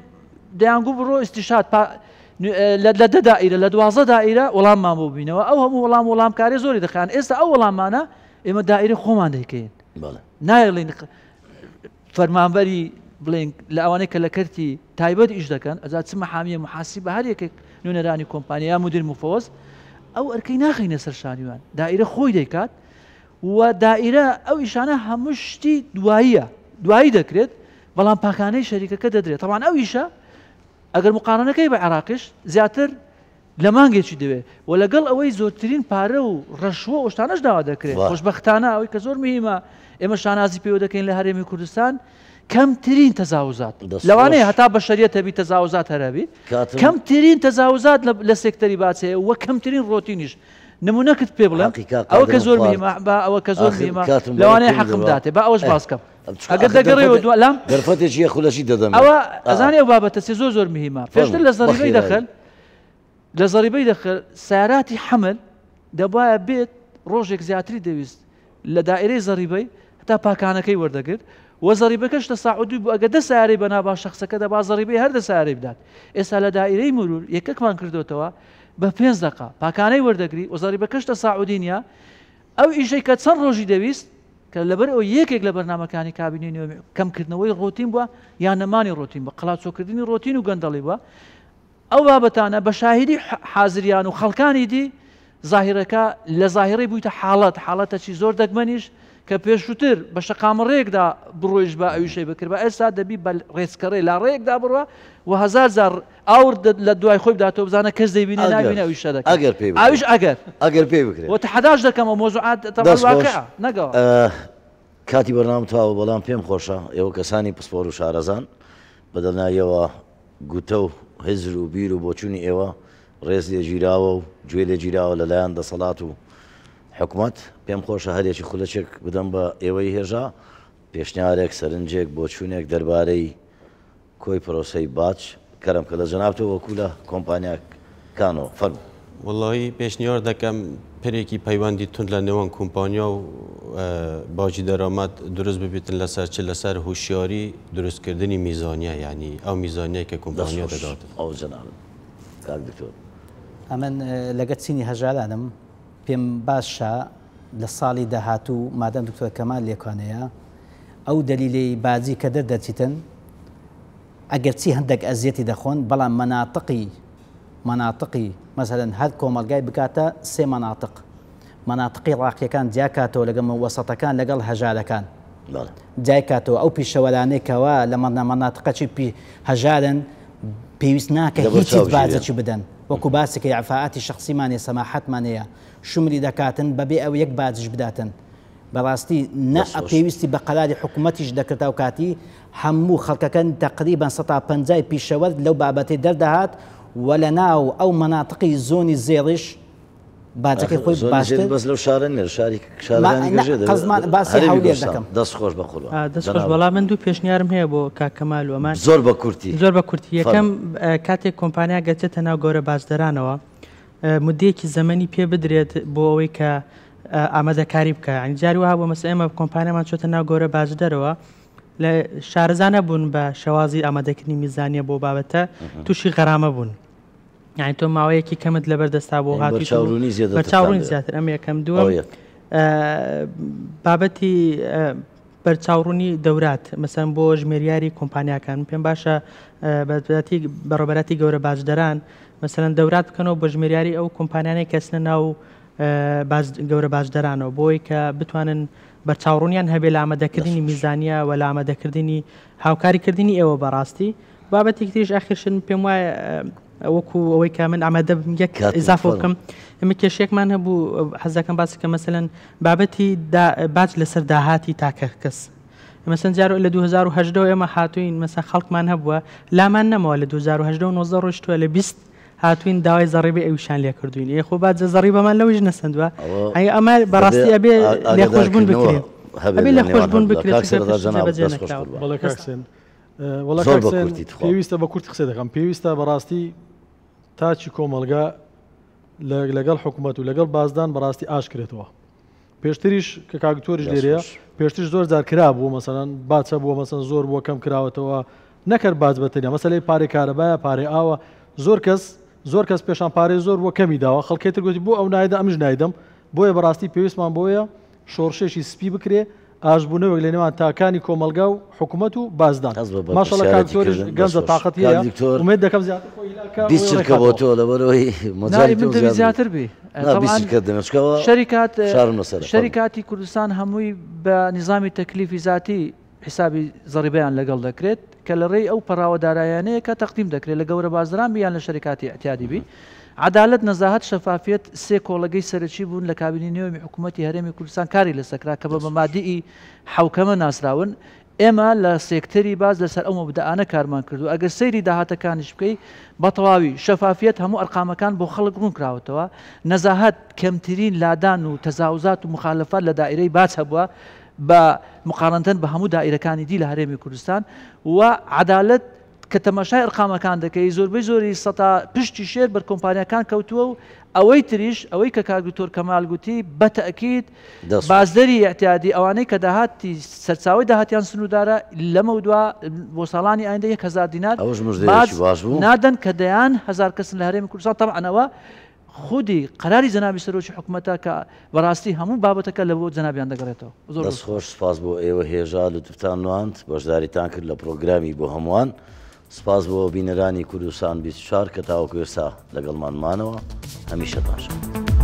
دەیانگو بڕۆ ئیستیشات لە 10 دائیرە لە 12 دائیرە وەڵاممان بۆ بینەوە ئەو هەموو وەڵامکاری زۆری دەخیان ئێستا ئەو وەڵامانە ئێمە دائیرە خۆمان دەیکەین نایڵین فەرمانبەری بڵێن لە ئەوانەی کە لە کەرتی تایبەت ئیش دەکەن ئەجا چ مەحامیە محاسی بە هەر یەکێک نوێنەرانی کۆمپانیا یا مدیر مفۆز ئەو ئەرکەی ناخینە سەر شانیوان دائیرە خۆی دەیکات و دائیرە ئەو ئیشانە هەموو شتی دوایی دەکرێت بەڵام پاکانەی شەریکەکە دەدرێت تەوان ئەو ئیشە ئەگەر مقارنەکەی بە عێراقیش زیاتر لە مانگێکی دەوێت و لەگەڵ ئەوەی زۆرترین پارە و ڕەشوە و شتانەش داوا دەکرێت خۆشبەختانە ئەوەی کە زۆر مهمە ئێمە شانازی پێوە دەکەین لە هەرێمی کوردستان کەمترین تەزاوزات لەوانەیە هەتا بە شەریعەت هەبی تەزاوزات هەرابی کەمترین تەزاوزات لە سێکتەری باچەیە و کەمترین ڕۆتینیش نمونەکت پێ بڵێم ئەوە کە زۆر مهمە ئەوە کە زۆر مهمە لەوانەیە حەقم داتێ با ئەوەش باس کەم ئەگەر دەگەڕێەوە دوالام دەرفەتێکی خولەشی دەدەم ئەوە ئەزانێ ئەو بابەتە سێ زۆر مهمە پێشتر لە زەریبەی دەخل لە زەریبەی دەخل سیاراتی حەمل دەبایە بێت ڕۆژێک زیاتری دەویست لە دائیرەی زەریبەی هەتا پاکانەکەی وەردەگرت و زەریبەکەش لە ساعودی بوو ئەگە 10 سیارەی بەنابا شخصەکە دەبا زەریبەی هەر 10 سیارەی بدات ئێستا لە دائیرەی مرور یەکێکمان کردوتەوە بە 5 دقه پاکانەی وەردەگری و زەریبەکەش لە ساعودی نیە ئەو ئیشەی کە چەند ڕۆژی دەویست کە لەبەر ئەو یەکێک لە بەرنامەکانی کابینەی نوێ کەمکردنەوەی ڕۆتین بووە یان نەمانی ڕۆتین بە قەڵاچۆکردنی ڕۆتین و گەندەڵی بووە ئەو بابەتانە بە شاهدی حازریان و خەڵکانی دی زاهیرەکە لە زاهیرەی بوویتە حاڵەتەکی زۆر دەگمەنیش کە پێشووتر بە شەقامەڕێکدا بڕۆیش بە ئەویشەی بکرد بە ئێستا دەبی بە ڕێزکەڕێ لا ڕێکدا بڕوە و هزار زار ئاور لە دوای خۆی بداتەوە بزانە کەس دەیبینێ نابینە ئەویشە دەکەن ئەویش ئەگەر پێی بکرێت و تحداش دەکەم و مۆزوعات واقعە نەگەوە کاتی بەرنامە تەواوە بەڵام پێم خۆشە ئێوە کەسانی پسپۆر و شارەزان بەدڵنایەوە گوتە و هزر و بیر و بۆچوونی ئێوە ڕێز لێ گیراوە و گوێ لێ گیراوە لەلایەن دەسەڵات و حکوومەت پێم خۆشە هەرێکی خولەچێک بدەم بە ئێوەی هێژا پێشنیارێک سەرنجێک بۆچوونێک دەربارەی کۆی پرۆسەی باچ کەرم کە لە جەنابتەوە وەکو لە کۆمپانیاکانەوە فەرموو وڵی پێشنیار دەکەم پرێکی پەیوەندی تونند لە نێوان کۆمپانیا و باجی دەرامەت دروست ببێتن لەسەر چ لەسەر هوشیاری دروستکردنی میزانیە یعنی ئەو میزانیە کە کۆمپانیا دەدات ئەو جەناب کاک دکتۆر ئەمن لەگەت چینی هەژارانم پێم باشە لە ساڵی داهاتوو مادەم دکتۆر کەمال لێکوانەیە ئەو دەلیلەی بازی کە دەردەچیتن ئەگەرچی هەندێک ئەزیەتی دەخۆن بەڵام مناطقی مەسەلەن هەر کۆمەلگای بکاتە 3 مناطقی ڕاقیەکان جیاکاتەوە لەگەڵ وەسەتەکان لەگەڵ هەژارەکان جایکاتەوە ئەو پیشەوەرانێکەوە لە مناطقەچی هەژارن پێویست ناکە هیچ بازەکی بدەن وەکو باسێکی عفاعاتی شخصیمانێ سەماحەتمانەیە شمری دەکاتن بەبێ ئەو یەک بازش بداتن بەڕاستی نە پێویستی بە قەراری حکوومەتیش دەکرێت و کاتی هەموو خەڵکەکان تقریبان 150 پیشەوەر لەو بابەتی دەردەهات و لە ناو ئەو مناطقی زۆنی زێڕش باجەکەی خۆی باشتر بەس لەو شارە نێر شارەکانی قەزمان باسی هەولێر دەکەم دەست خۆش بەخۆڵ دەستخۆش بەڵام من دوو پێشنیارم هەیە بۆ کاکەمال وەمان زۆر بە کورتی زۆر بە کورتی یەکەم کاتێک کۆمپانیا گەچێتە ناو گەورە بازدەرانەوە مدەیەکی زەمەنی پێ بدرێت بۆ ئەوەی کە ئامادەکاری بکە ینی جاری وها بۆ مەسە ئێمە کۆمپانیامان چۆتە ناو گەورە بازدەرەوە لە شارەزانە بوون بە شێوازی ئامادەکردنی میزانیە بۆ بابەتە تووشی غەرامە بوون یعنی تۆ ماوەیەکی کەمت لەبەردەستا بۆ هاتی بەرچاوڕوونی زیاتر ئەم یەکەم دووەم بابەتی بەرچاوڕوونی دەورات مەسەن بۆ ژمێریاری کۆمپانیاکان پێم باشە بەڕێبەتی گەورە بازدەران مەسەن دەورات بکەنەوە بە ژمێریاری ئەو کۆمپانیانەی کەسنە ناو گەورە بازدەرانەوە بۆی کە بتوانن بەرچاوڕوونیان هەبێ لە ئامادەکردنی میزانیە و لە ئامادەکردنی هاوکاریکردنی ئێوە بەڕاستی بابەتێک تریش ئاخرشن پێم وایە وەکو ئەوەی کە من ئامادە یەک ئیزافە بکەم ئەمە کێشێکمان هەبوو حەزەکەم باسی کە مەسەلەن بابەتی باج لەسەر داهاتی تاکە کەس مەسەن جارۆ لە 2010 ئێمە هاتوین مەسە خەڵکمان هەبووە لامان نەمەوە لە 2010 ڕۆژتووە لە 20 هاتوین داوای زەڕیبی ئەویشان لێ کردوین خۆ باجە زەڕیبەمان لەویش نەسەندوە ئەمە بەڕاستی ئەبێ لێخۆشبوون بکرێت ئەبێ لێخۆشبوون بکرێت پێویستە بە کورتی قسە دەکەم پێویستە بەڕاستی تاچی کۆمەلگا لەگەڵ حکوومەت و لەگەڵ بازدان بەڕاستی ئاشکرێتەوە پێشتریش کە کاکتۆریش لێرەیە پێشتریش زۆر جار کرا بوو مەسەڵەن باچە بووە مەسەن زۆر بووە کەم کراوەتەوە نەکرد باج بەتەنیا مەسەلەی پارێ کارەبایە پارێ ئاوە زۆر کەس پێشان پارێ زۆر بۆ کەمی داوە خەڵکێتر گوتی بۆ ئەو نایدا ئەمش نایدەم بۆیە بەڕاستی پێویستمان بۆیە شۆڕشێکی سپی بکرێ ئاژبوونەوەک لە نێوان تاکانی کۆمەلگا و حکوومەت و بازدان ماشەڵە کاکتۆریش گەنجە تااقەتی هەیە دەکەم زیاتر بۆ تۆ لەبەرەوەی زیاتر بێ شەریکاتی کوردستان هەمووی بە نظامی تەکلیفی ذاتی حسابی زەڕیبەیان لەگەڵ دەکرێت کە لە ڕێی ئەو پەراوە دارایانەیە کە تەقدیم دەکرێت لە گەورە بازران بیان لە شەریکاتی ئەتیادی بی عدالت نەزاهت شەفافیت سێ کۆڵەگەی سەرچی بوون لە کابینی نێوەمی حکوومەتی هەرێمی کوردستان کاری لەسەکرا کە بە مەبادیئی حوکەمە ناسراون ئێمە لە سێکتەری باز لەسەر ئەو مەبدەانە کارمان کردو ئەگەر سەیری داهاتەکانیش بکەی بە تەواوی شەفافیت هەموو ئەرقامەکان بۆ خەڵک ڕوون کراوەتەوە نەزاهت کەمترین لادان و تەزاوزات و مخالفات لە دائیرەی باج هەبووە بە مقارنتن بە هەموو دائیرەکانی دی لە هەرێمی کوردستان و عدالت کە تەماشای ئەرقامەکان دەکەی زۆربەی زۆری سەتا پشتی شێر بەر کۆمپانیەکان کەوتووە و ئەوەی تریش ئەوەی کە کاکتۆر کەمال گوتی بە تەئکید بازدەری ئەتیادی ئەوانەی کە داهاتی سەرچاوی داهاتیان سنوودارە لەمە دووە بۆ ساڵانی ئایندە 1000 دینار نادەن کە دەیان 1000 کەس لە هەرێمی کوردستان تەبعەنەوە خودی قەراری جەنابی سەرۆکی حکوومەتە کە بەڕاستی هەموو بابەتەکە لە بۆ جەنابیان دەگەڕێتەوە دەست خۆش سپاس بۆ ئێوە هێژا لەتوفتان نواند بەشداریتان کرد لە پرۆگرامی بۆ هەمووان سپاس بۆ بینەرانی کوردستان 24 کە تاوەکو ئێستا لەگەڵمانمانەوە هەمیشە باشە.